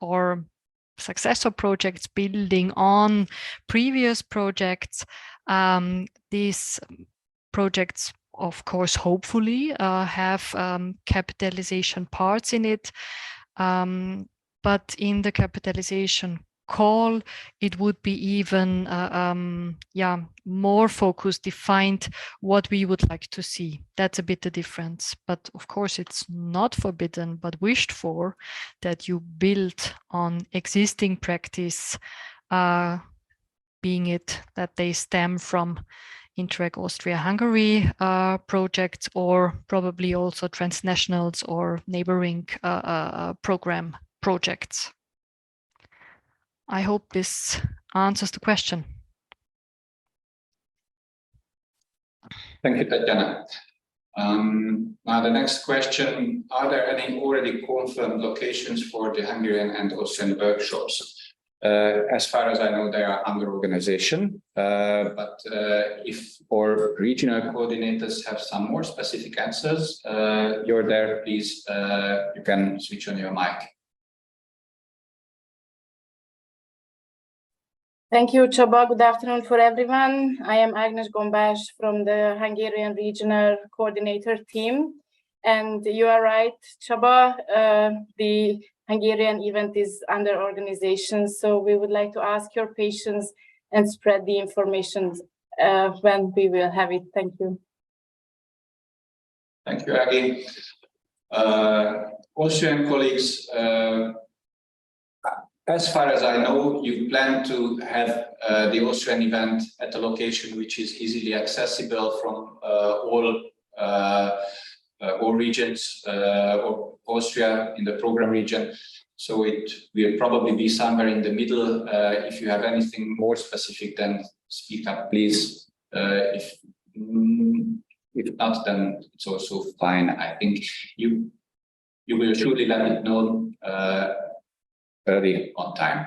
projects building on previous projects. These projects, of course, hopefully have capitalization parts in it, but in the capitalization call, it would be even more focused, defined what we would like to see. That's a bit the difference. But of course, it's not forbidden, but wished for that you build on existing practice, being it that they stem from Interreg Austria-Hungary projects, or probably also transnationals or neighboring program projects. I hope this answers the question. Thank you, Tatiana. Now the next question, are there any already confirmed locations for the Hungarian and Austrian workshops? As far as I know, they are under organization, but if our regional coordinators have some more specific answers, you're there, please, you can switch on your mic. Thank you, Csaba. Good afternoon for everyone. I am Agnes Gombás from the Hungarian Regional Coordinator team. And you are right, Csaba, the Hungarian event is under organization. So we would like to ask your patience and spread the information when we will have it. Thank you. Thank you, Agi. Austrian colleagues, as far as I know, you plan to have the Austrian event at a location which is easily accessible from all regions of Austria in the program region. So it will probably be somewhere in the middle. If you have anything more specific, then speak up, please. If not, then it's also fine. I think you will surely let it know early on time.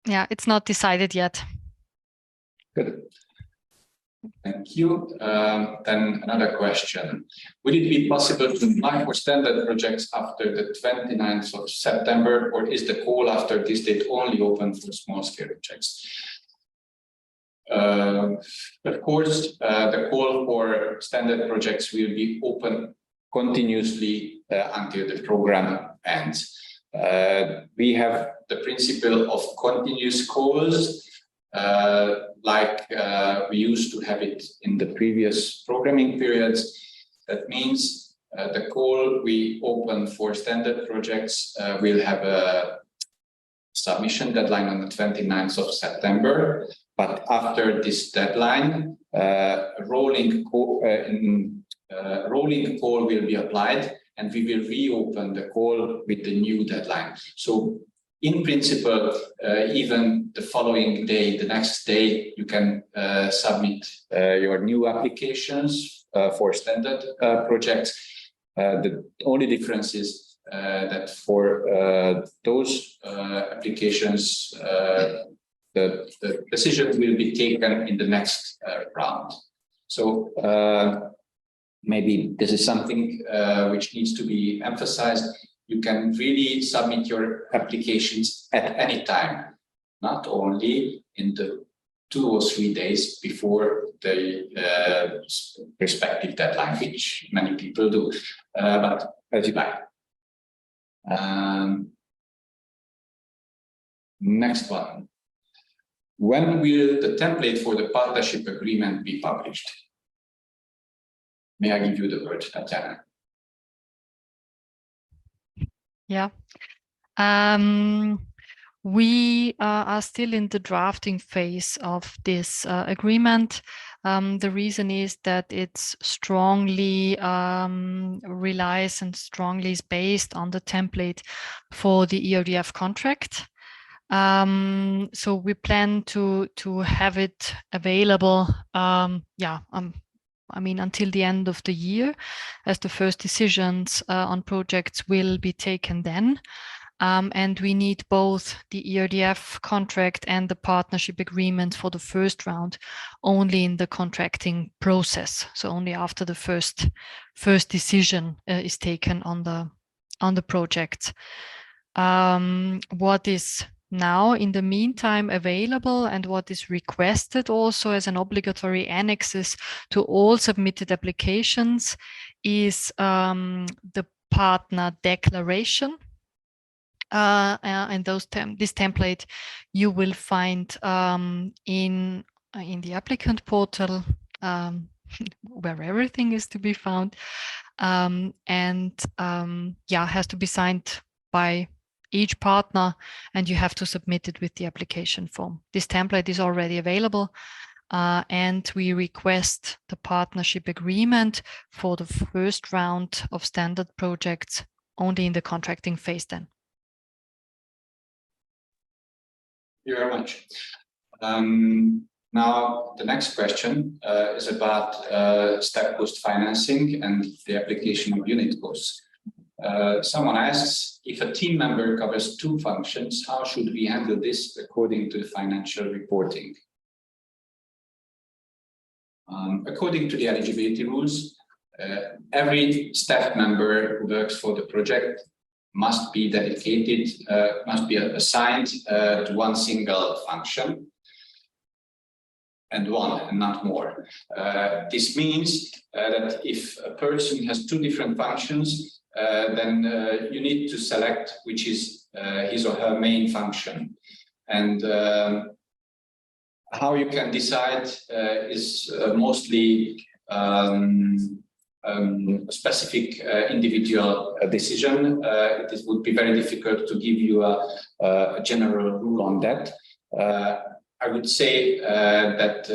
Yeah, it's not decided yet. Good. Thank you. Then another question. Would it be possible to apply for standard projects after the 29th of September, or is the call after this date only open for small-scale projects? Of course, the call for standard projects will be open continuously until the program ends. We have the principle of continuous calls, like we used to have it in the previous programming periods. That means the call we open for standard projects will have a submission deadline on the 29th of September. But after this deadline, rolling call will be applied, and we will reopen the call with the new deadline. So in principle, even the following day, the next day, you can submit your new applications for standard projects. The only difference is that for those applications, the decisions will be taken in the next round. So maybe this is something which needs to be emphasized. You can really submit your applications at any time, not only in the 2 or 3 days before the respective deadline, which many people do, but as you like. Next one. When will the template for the partnership agreement be published? May I give you the word, Tatiana? Yeah. We are still in the drafting phase of this agreement. The reason is that it's strongly relies and strongly is based on the template for the ERDF contract. So we plan to have it available, I mean, until the end of the year, as the first decisions on projects will be taken then. And we need both the ERDF contract and the partnership agreement for the first round only in the contracting process. So only after the first decision is taken on the project. What is now in the meantime available and what is requested also as an obligatory annexes to all submitted applications is the partner declaration. And this template you will find in the applicant portal, where everything is to be found, has to be signed by each partner, and you have to submit it with the application form. This template is already available, and we request the partnership agreement for the first round of standard projects only in the contracting phase then. Thank you very much. Now, the next question is about step cost financing and the application of unit costs. Someone asks, if a team member covers 2 functions, how should we handle this according to the financial reporting? According to the eligibility rules, every staff member who works for the project must be dedicated, must be assigned to one single function. and one and not more. This means that if a person has two different functions, then you need to select which is his or her main function. And how you can decide is mostly a specific individual decision. It would be very difficult to give you a general rule on that. I would say that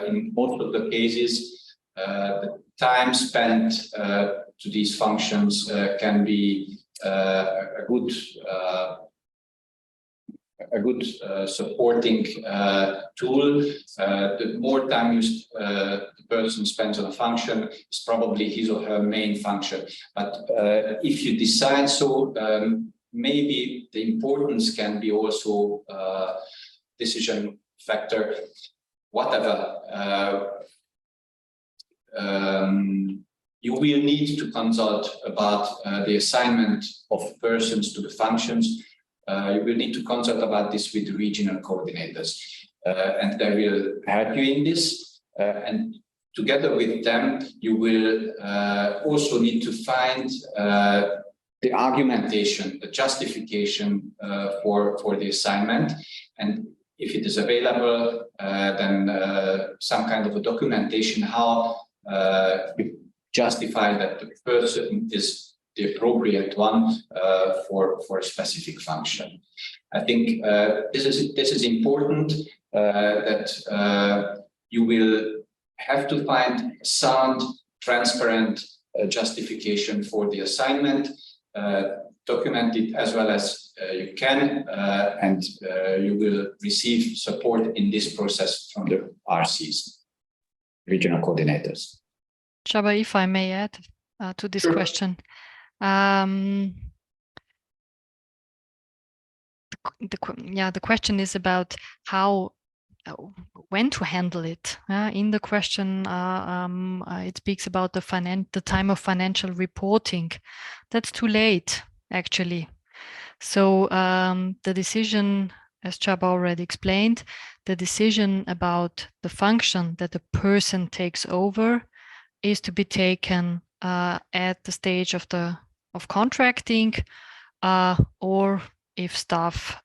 in most of the cases, the time spent to these functions can be a good supporting tool. The more time the person spends on a function is probably his or her main function. But if you decide so, maybe the importance can be also decision factor. Whatever you will need to consult about the assignment of persons to the functions. You will need to consult about this with the regional coordinators, and they will help you in this. And together with them, you will also need to find the argumentation, the justification for the assignment. And if it is available, then some kind of a documentation how you justify that the person is the appropriate one for a specific function. I think this is important, that you will have to find sound, transparent justification for the assignment, document it as well as you can, and you will receive support in this process from the RCs, regional coordinators. Csaba, if I may add to this question. The question is about when to handle it. In the question, it speaks about the time of financial reporting. That's too late, actually. So the decision, as Csaba already explained, the decision about the function that the person takes over is to be taken at the stage of contracting, or if staff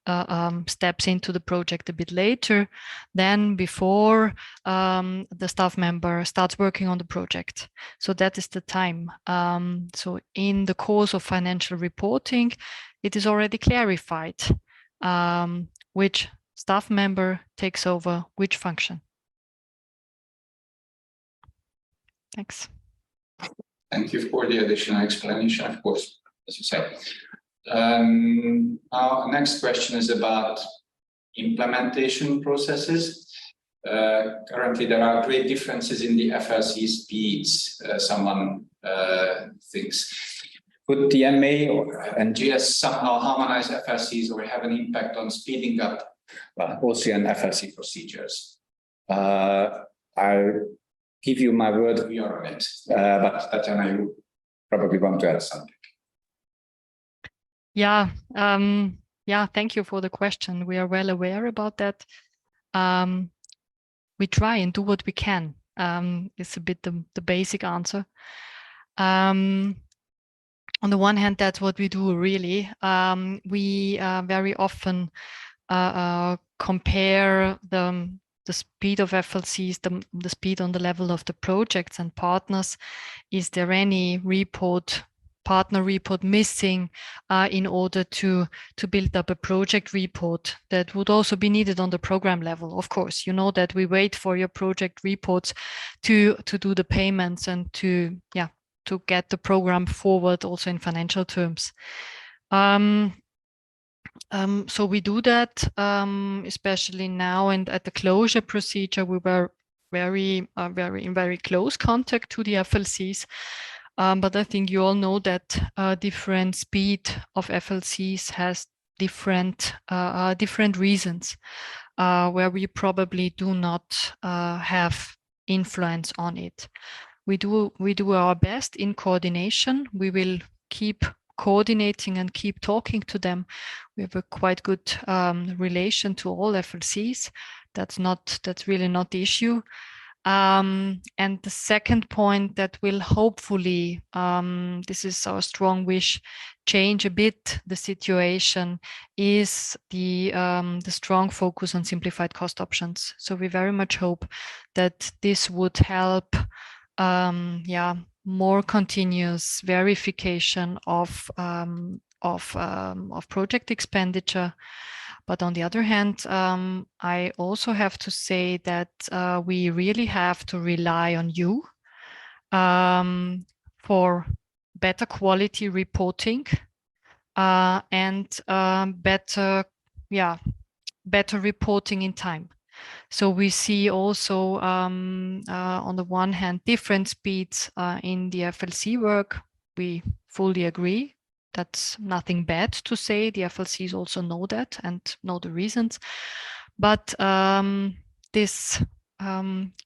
steps into the project a bit later, then before the staff member starts working on the project. So that is the time. So in the course of financial reporting, it is already clarified which staff member takes over which function. Thanks. Thank you for the additional explanation, of course, as you said. Our next question is about implementation processes. Currently, there are great differences in the FLC speeds, someone thinks. Could the MA and GS somehow harmonize FLCs or have an impact on speeding up Austrian FLC procedures? I'll give you my word, we are on it. But Tatjana, you probably want to add something. Yeah, thank you for the question. We are well aware about that. We try and do what we can. It's a bit the basic answer. On the one hand, that's what we do really. We very often compare the speed of FLCs, the speed on the level of the projects and partners. Is there any partner report missing in order to build up a project report that would also be needed on the program level? Of course, you know that we wait for your project reports to do the payments and to get the program forward also in financial terms. So we do that, especially now, and at the closure procedure, we were in very close contact to the FLCs. But I think you all know that different speed of FLCs has different reasons, where we probably do not have influence on it. We do our best in coordination. We will keep coordinating and keep talking to them. We have a quite good relation to all FLCs that's really not the issue. And the second point that will hopefully, this is our strong wish, change a bit the situation is the strong focus on simplified cost options. So we very much hope that this would help, more continuous verification of project expenditure. But on the other hand, I also have to say that we really have to rely on you for better quality reporting and better reporting in time. So we see also on the one hand different speeds in the FLC work. We fully agree. That's nothing bad to say. The FLCs also know that and know the reasons. But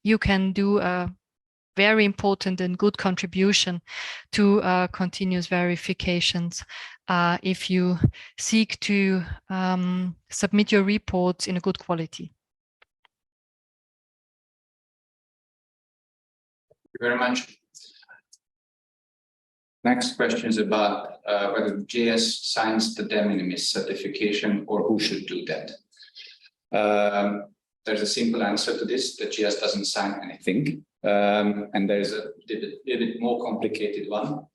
you can do a very important and good contribution to continuous verifications if you seek to submit your reports in a good quality. Thank you very much. Next question is about whether JS signs the de minimis certification or who should do that. There's a simple answer to this, that JS doesn't sign anything. And there's a little bit more complicated one.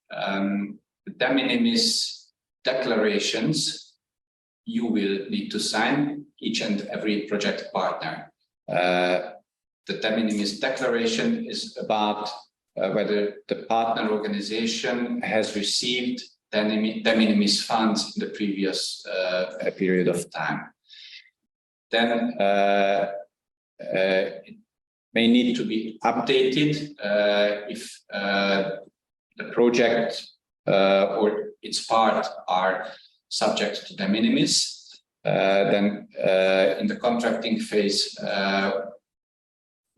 The de minimis declarations you will need to sign, each and every project partner. The de minimis declaration is about whether the partner organization has received de minimis funds in the previous period of time. Then it may need to be updated if the project or its part are subject to de minimis. Then in the contracting phase,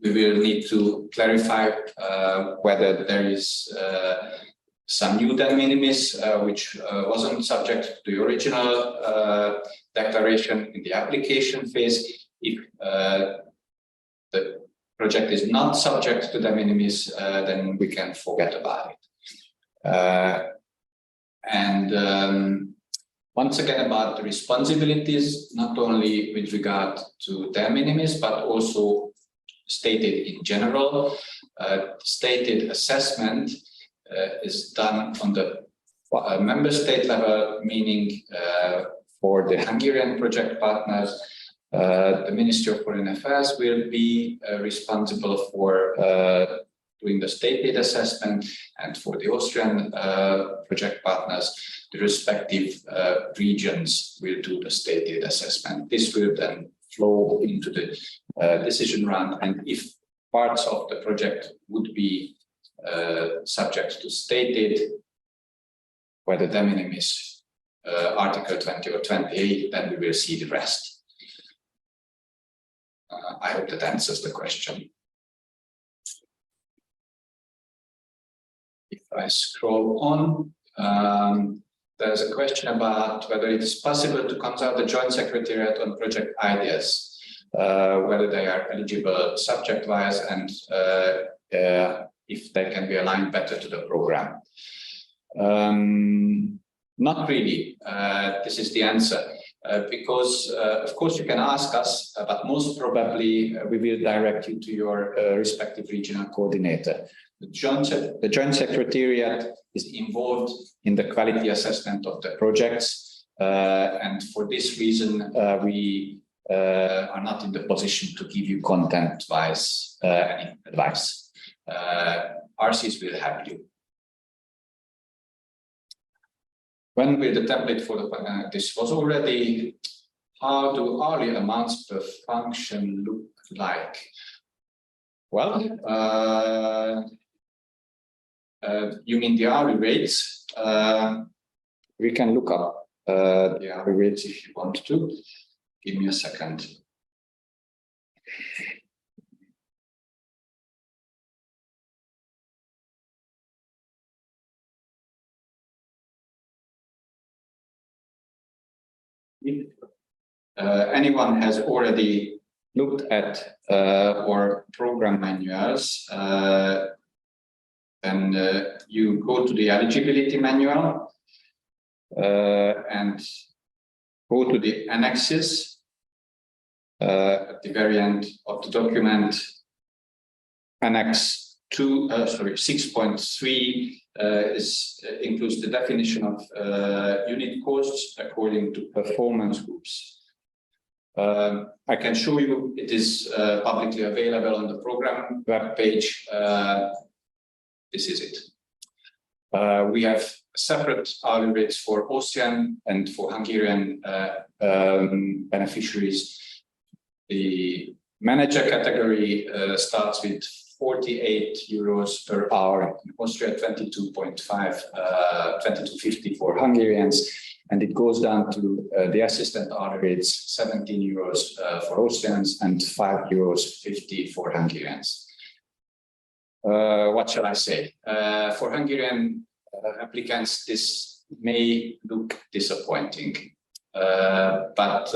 we will need to clarify whether there is some new de minimis which wasn't subject to the original declaration in the application phase. If the project is not subject to de minimis, then we can forget about it. Once again, about the responsibilities, not only with regard to de minimis, but also stated in general. Stated assessment is done on the member state level, meaning for the Hungarian project partners, the Ministry of Foreign Affairs will be responsible for doing the stated assessment, and for the Austrian project partners, the respective regions will do the stated assessment. This will then flow into the decision round, and if parts of the project would be subject to stated, whether de minimis, Article 20 or 28, then we will see the rest. I hope that answers the question. If I scroll on, there's a question about whether it is possible to consult the Joint Secretariat on project ideas, whether they are eligible subject-wise, and if they can be aligned better to the program. Not really. This is the answer. Because, of course, you can ask us, but most probably we will direct you to your respective regional coordinator. The Joint Secretariat is involved in the quality assessment of the projects, and for this reason, we are not in the position to give you content-wise any advice. RCs will help you. When will the template for the this was already, how do hourly amounts per function look like? Well, you mean the hourly rates? We can look up the hourly rates if you want to. Give me a second. If anyone has already looked at our program manuals, then you go to the eligibility manual and go to the annexes at the very end of the document. Annex 6.3 includes the definition of unit costs according to performance groups. I can show you it is publicly available on the program webpage. This is it. We have separate hourly rates for Austrian and for Hungarian beneficiaries. The manager category starts with 48 euros per hour in Austria, 22.50 for Hungarians, and it goes down to the assistant hourly rates, 17 euros for Austrians and 5.50 euros for Hungarians. What shall I say? For Hungarian applicants, this may look disappointing, but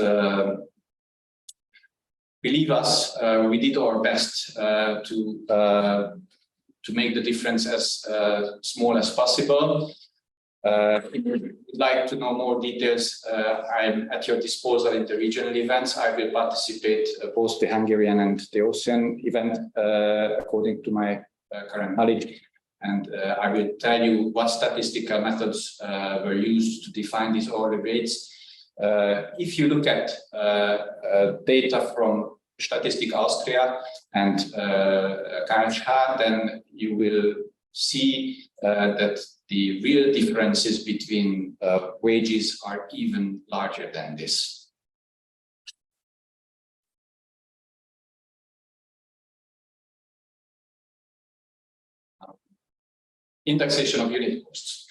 believe us, we did our best to make the difference as small as possible. If you would like to know more details, I'm at your disposal in the regional events. I will participate both the Hungarian and the Austrian event according to my current knowledge. And I will tell you what statistical methods were used to define these hourly rates. If you look at data from Statistik Austria and KSH, then you will see that the real differences between wages are even larger than this. Indexation of unit costs.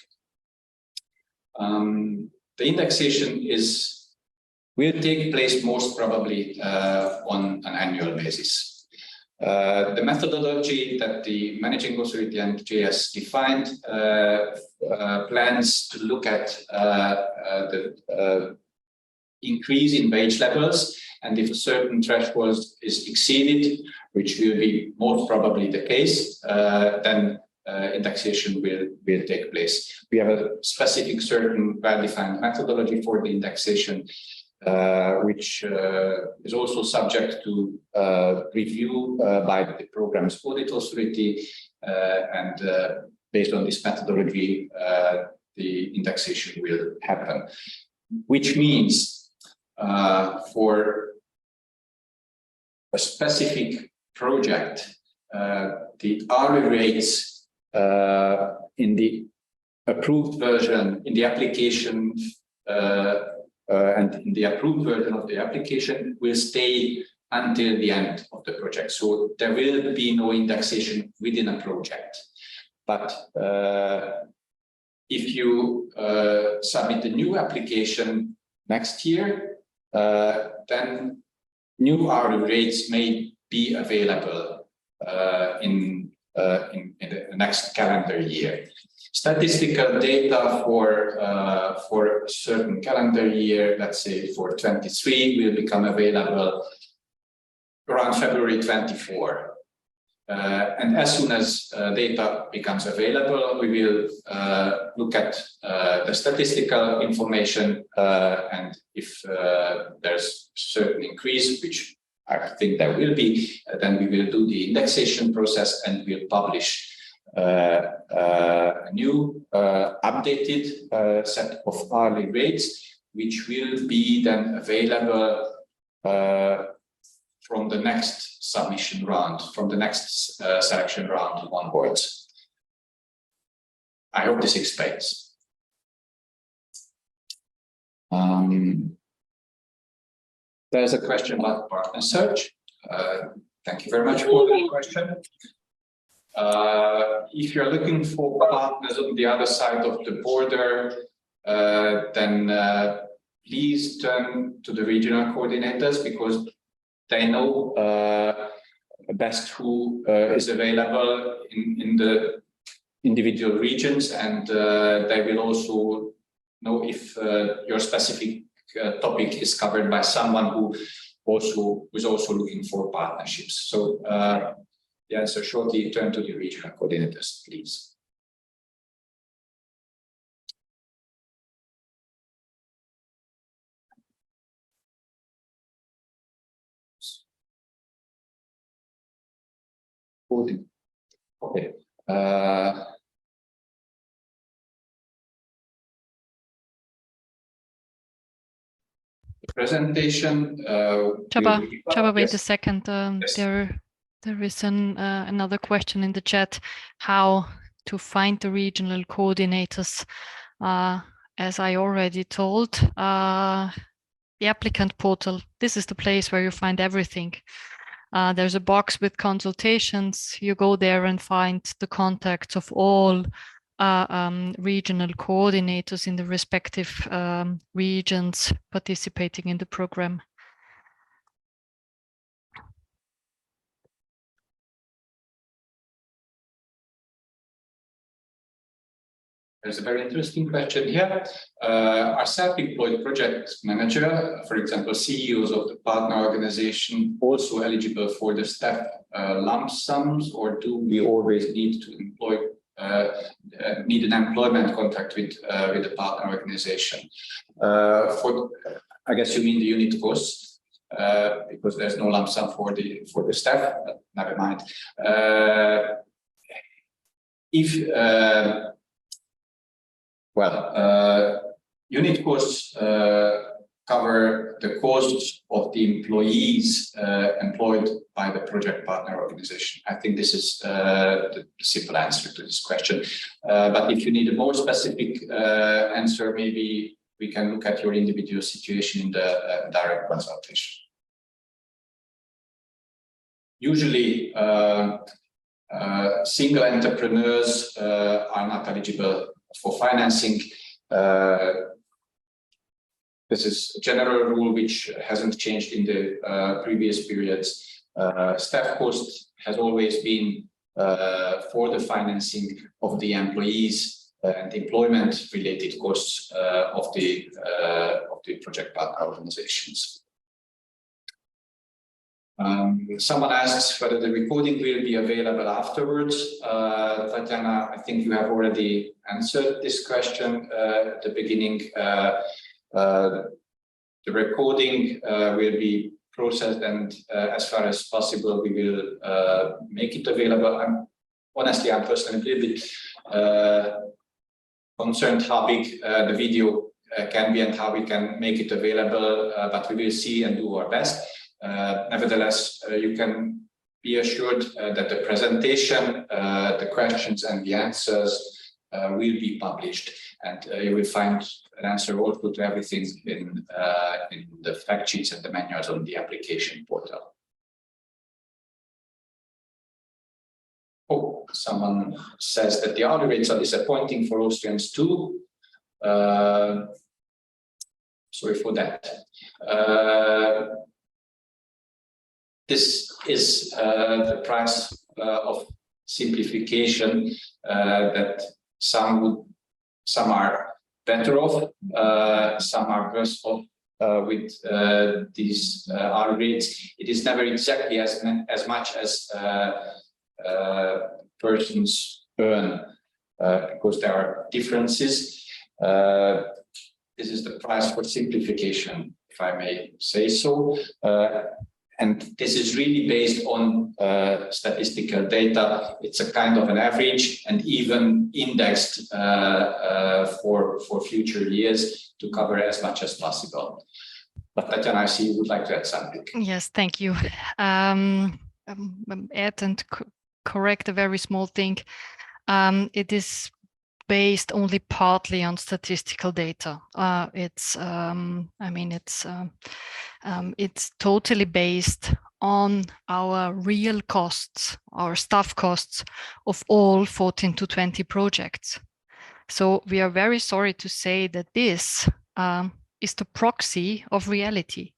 The indexation will take place most probably on an annual basis. The methodology that the managing authority and JS defined plans to look at the increase in wage levels, and if a certain threshold is exceeded, which will be most probably the case, then indexation will take place. We have a specific, certain, well-defined methodology for the indexation, which is also subject to review by the program's audit authority, and based on this methodology, the indexation will happen. Which means for a specific project, the hourly rates in the approved version, in the application, and in the approved version of the application will stay until the end of the project. So there will be no indexation within a project. But if you submit a new application next year, then new hourly rates may be available in the next calendar year. Statistical data for a certain calendar year, let's say for 23, will become available around February 24. And as soon as data becomes available, we will look at the statistical information, and if there's certain increase, which I think there will be, then we will do the indexation process and we'll publish a new updated set of hourly rates, which will be then available from the next submission round, from the next selection round onwards. I hope this explains. There's a question about partner search. Thank you very much for the question. If you're looking for partners on the other side of the border, then please turn to the regional coordinators, because they know best who is available in the individual regions, and they will also know if your specific topic is covered by someone who who is also looking for partnerships. So the answer shortly, turn to the regional coordinators, please. Okay. The presentation. Csaba, wait yes. a second. Yes. There is another question in the chat. How to find the regional coordinators? As I already told, the applicant portal. This is the place where you find everything. There's a box with consultations. You go there and find the contacts of all regional coordinators in the respective regions participating in the program. There's a very interesting question here. Are self-employed project manager, for example, CEOs of the partner organization, also eligible for the staff lump sums, or do we always need to need an employment contract with the partner organization? I guess you mean the unit costs, because there's no lump sum for the staff. But never mind. Unit costs cover the costs of the employees employed by the project partner organization. I think this is the simple answer to this question. But if you need a more specific answer, maybe we can look at your individual situation in the direct consultation. Usually, single entrepreneurs are not eligible for financing. This is a general rule which hasn't changed in the previous periods. Staff cost has always been for the financing of the employees and employment-related costs of the project partner organizations. Someone asks whether the recording will be available afterwards. Tatiana, I think you have already answered this question at the beginning. The recording will be processed, and as far as possible, we will make it available. Honestly, I'm personally a little bit concerned how big the video can be and how we can make it available, but we will see and do our best. Nevertheless, you can be assured that the presentation, the questions and the answers will be published, and you will find an answer also to everything in the fact sheets and the manuals on the application portal. Oh, someone says that the hourly rates are disappointing for Austrians too. Sorry for that. This is the price of simplification that some are better off, some are worse off with these hourly rates. It is never exactly as much as persons earn, because there are differences. This is the price for simplification, if I may say so. And this is really based on statistical data. It's a kind of an average and even indexed for future years to cover as much as possible. But Tatiana, I see you would like to add something. Yes, thank you. Add and correct a very small thing. It is based only partly on statistical data. It's totally based on our real costs, our staff costs of all 14 to 20 projects. So we are very sorry to say that this is the proxy of reality.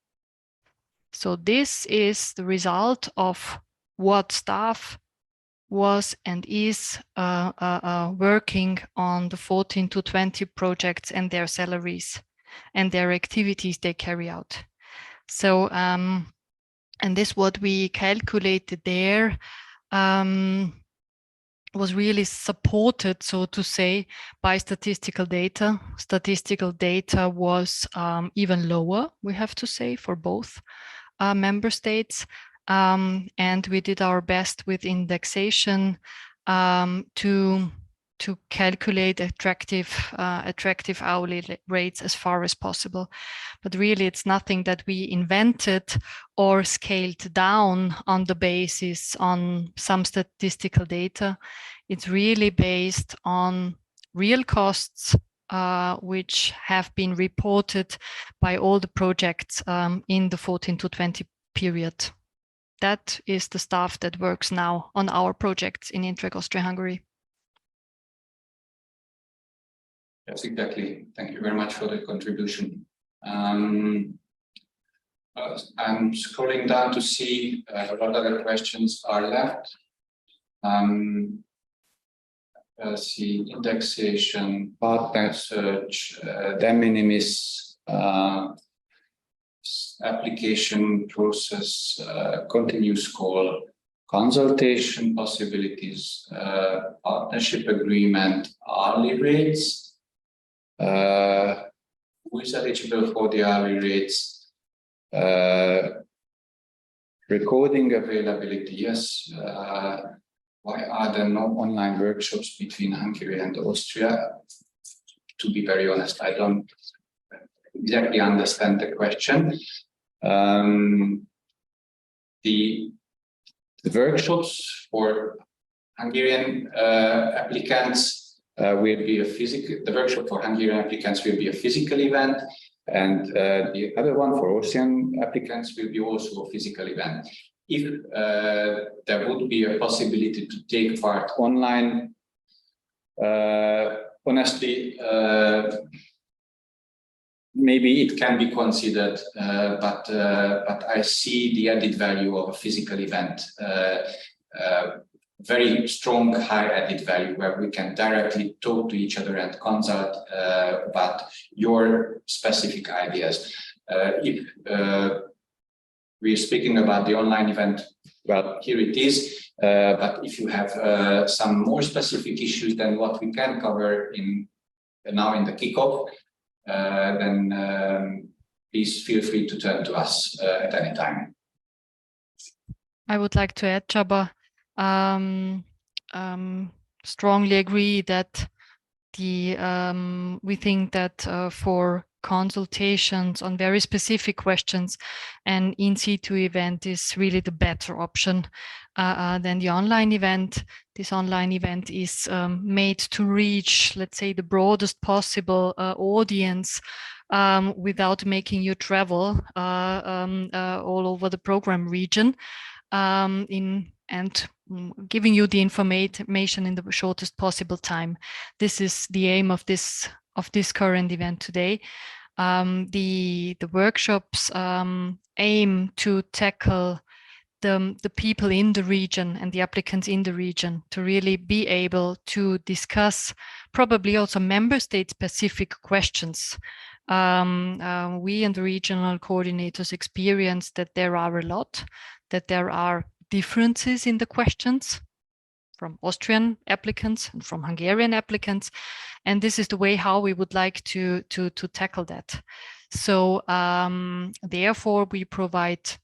So this is the result of what staff was and is working on the 14 to 20 projects and their salaries and their activities they carry out. So, and this what we calculated there was really supported, so to say, by statistical data. Statistical data was even lower, we have to say, for both member states. And we did our best with indexation to calculate attractive hourly rates as far as possible. But really, it's nothing that we invented or scaled down on the basis on some statistical data. It's really based on real costs, which have been reported by all the projects in the 14 to 20 period. That is the staff that works now on our projects in Interreg Austria-Hungary. Yes, exactly. Thank you very much for the contribution. I'm scrolling down to see what other questions are left. See, indexation, partner search, de minimis, application process, continuous call, consultation possibilities, partnership agreement, hourly rates. Who is eligible for the hourly rates? Recording availability, yes. Why are there no online workshops between Hungary and Austria? To be very honest, I don't exactly understand the question. The workshops for Hungarian applicants will be a physical. The workshop for Hungarian applicants will be a physical event, and the other one for Austrian applicants will be also a physical event. If there would be a possibility to take part online, honestly, maybe it can be considered, but I see the added value of a physical event, very strong, high added value, where we can directly talk to each other and consult about your specific ideas. If we're speaking about the online event, well, here it is. But if you have some more specific issues than what we can cover now in the kickoff, then please feel free to turn to us at any time. I would like to add, Csaba, strongly agree that we think that for consultations on very specific questions, an in situ event is really the better option than the online event. This online event is made to reach, let's say, the broadest possible audience without making you travel all over the program region and giving you the information in the shortest possible time. This is the aim of this current event today. The workshops aim to tackle the people in the region and the applicants in the region to really be able to discuss probably also member state specific questions. We and the regional coordinators experience that there are a lot, that there are differences in the questions from Austrian applicants and from Hungarian applicants, and this is the way how we would like to tackle that. So therefore we provide,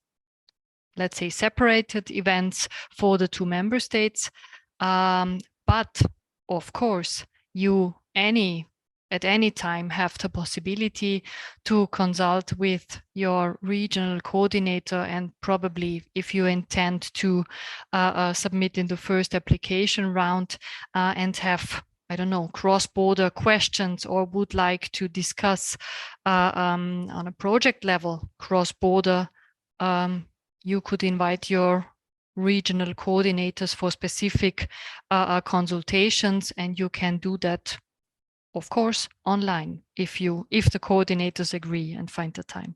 let's say, separated events for the two member states, but of course you at any time have the possibility to consult with your regional coordinator, and probably if you intend to submit in the first application round and have, I don't know, cross-border questions, or would like to discuss on a project level cross-border, you could invite your regional coordinators for specific consultations, and you can do that, of course, online if the coordinators agree and find the time.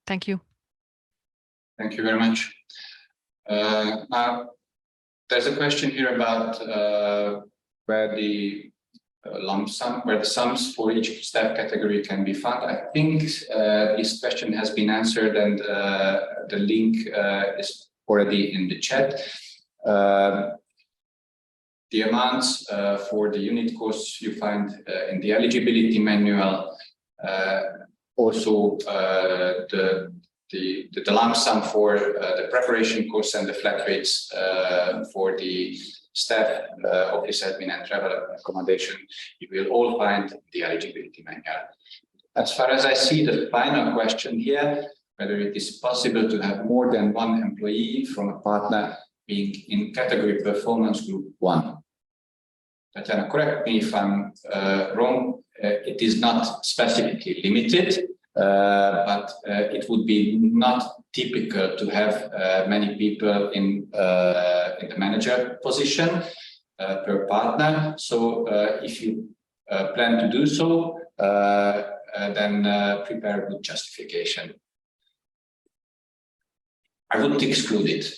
Thank you. Thank you very much. Now, there's a question here about where the lump sum, where the sums for each staff category can be found. I think this question has been answered, and the link is already in the chat. The amounts for the unit costs you find in the eligibility manual. Also, the lump sum for the preparation costs and the flat rates for the staff, office admin and travel accommodation, you will all find the eligibility manual. As far as I see the final question here, whether it is possible to have more than one employee from a partner being in category performance group 1. Tatiana, correct me if I'm wrong, it is not specifically limited, but it would be not typical to have many people in the manager position per partner. So if you plan to do so, then prepare a good justification. I wouldn't exclude it.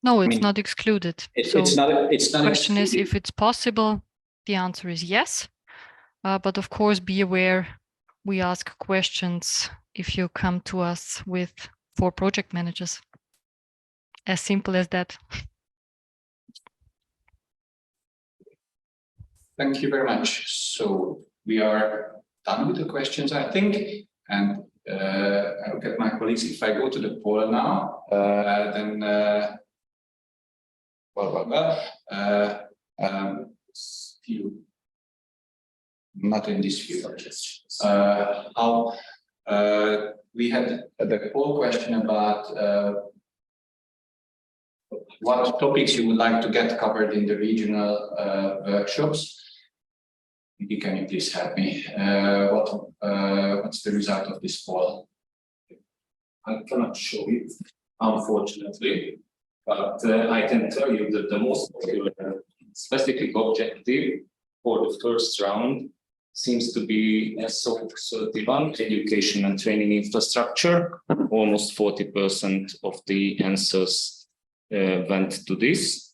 No, it's not excluded. It's not. The question is if it's possible. The answer is yes. But of course, be aware we ask questions if you come to us with 4 project managers. As simple as that. Thank you very much. So we are done with the questions, I think, and I look at my colleagues. If I go to the poll now, then few, not in this view. How we had the poll question about what topics you would like to get covered in the regional workshops. Maybe can you please help me? What's the result of this poll? I cannot show you, unfortunately, but I can tell you that the most popular specific objective for the first round seems to be SO31, education and training infrastructure. Almost 40% of the answers went to this.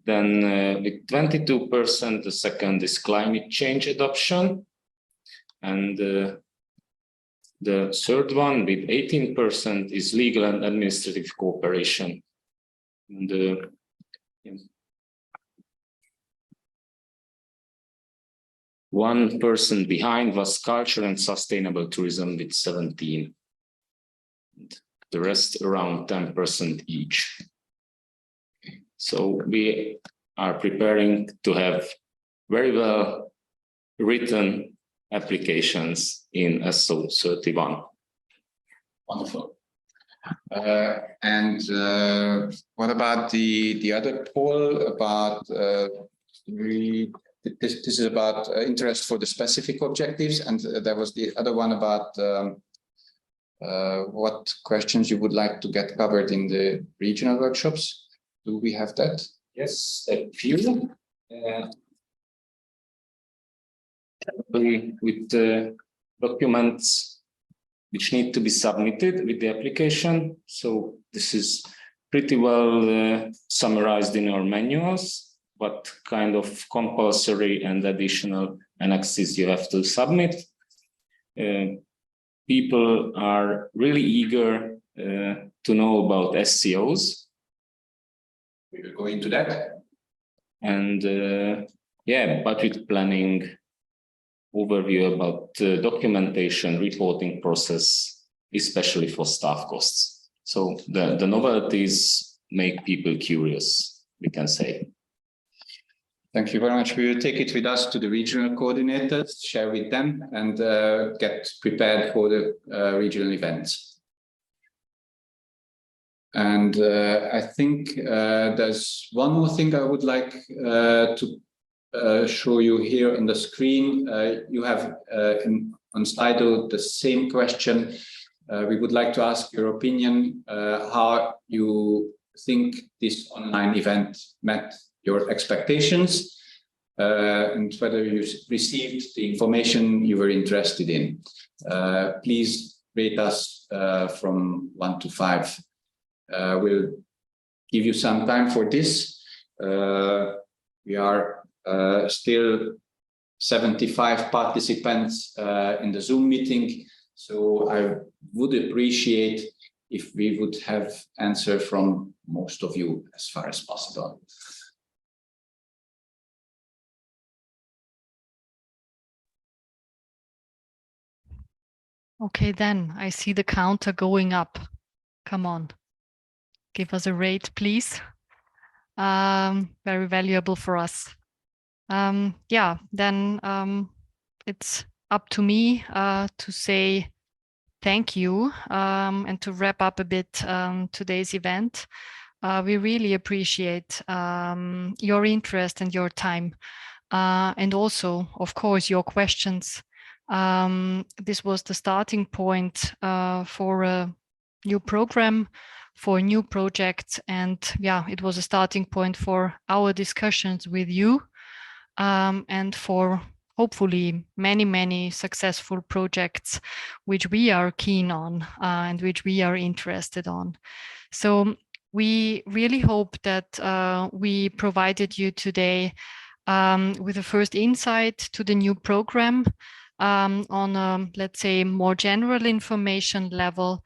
Then with 22%, the second is climate change adoption. And the third one with 18% is legal and administrative cooperation. And 1% behind was culture and sustainable tourism with 17%. The rest around 10% each. So we are preparing to have very well written applications in SO31. Wonderful. And what about the other poll about this is about interest for the specific objectives, and there was the other one about what questions you would like to get covered in the regional workshops. Do we have that? Yes, a few. With the documents which need to be submitted with the application. So this is pretty well summarized in our manuals, what kind of compulsory and additional annexes you have to submit. People are really eager to know about SCOs. We will go into that. And yeah, budget planning, overview about documentation, reporting process, especially for staff costs. So the novelties make people curious, we can say. Thank you very much. We will take it with us to the regional coordinators, share with them, and get prepared for the regional events. And I think there's one more thing I would like to show you here on the screen. You have on Slido the same question. We would like to ask your opinion, how you think this online event met your expectations, and whether you received the information you were interested in. Please rate us from 1 to 5. We'll give you some time for this. We are still 75 participants in the Zoom meeting, so I would appreciate if we would have answer from most of you as far as possible. Okay, then I see the counter going up. Come on, give us a rate, please. Very valuable for us. Yeah, then it's up to me to say thank you and to wrap up a bit today's event. We really appreciate your interest and your time, and also, of course, your questions. This was the starting point for a new program, for a new project, and yeah, it was a starting point for our discussions with you, and for hopefully many successful projects which we are keen on and which we are interested on. So we really hope that we provided you today with a first insight to the new program on a, let's say, more general information level.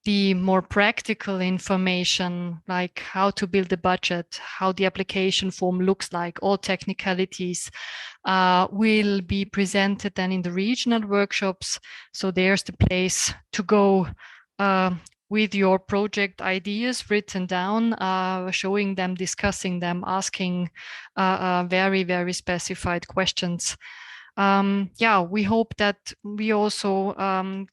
The more practical information, like how to build a budget, how the application form looks like, all technicalities will be presented then in the regional workshops. So there's the place to go with your project ideas written down, showing them, discussing them, asking very specified questions. Yeah, we hope that we also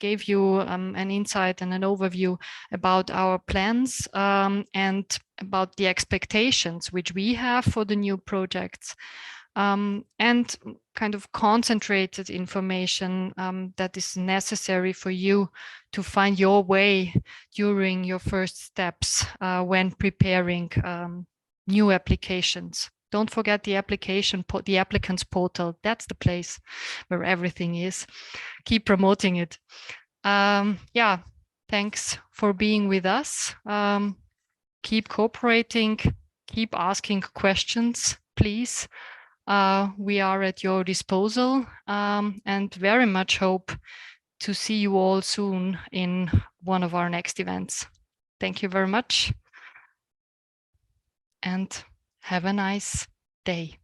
gave you an insight and an overview about our plans and about the expectations which we have for the new projects, and kind of concentrated information that is necessary for you to find your way during your first steps when preparing new applications. Don't forget the applicants portal. That's the place where everything is. Keep promoting it. Yeah, thanks for being with us. Keep cooperating, keep asking questions, please. We are at your disposal and very much hope to see you all soon in one of our next events. Thank you very much and have a nice day.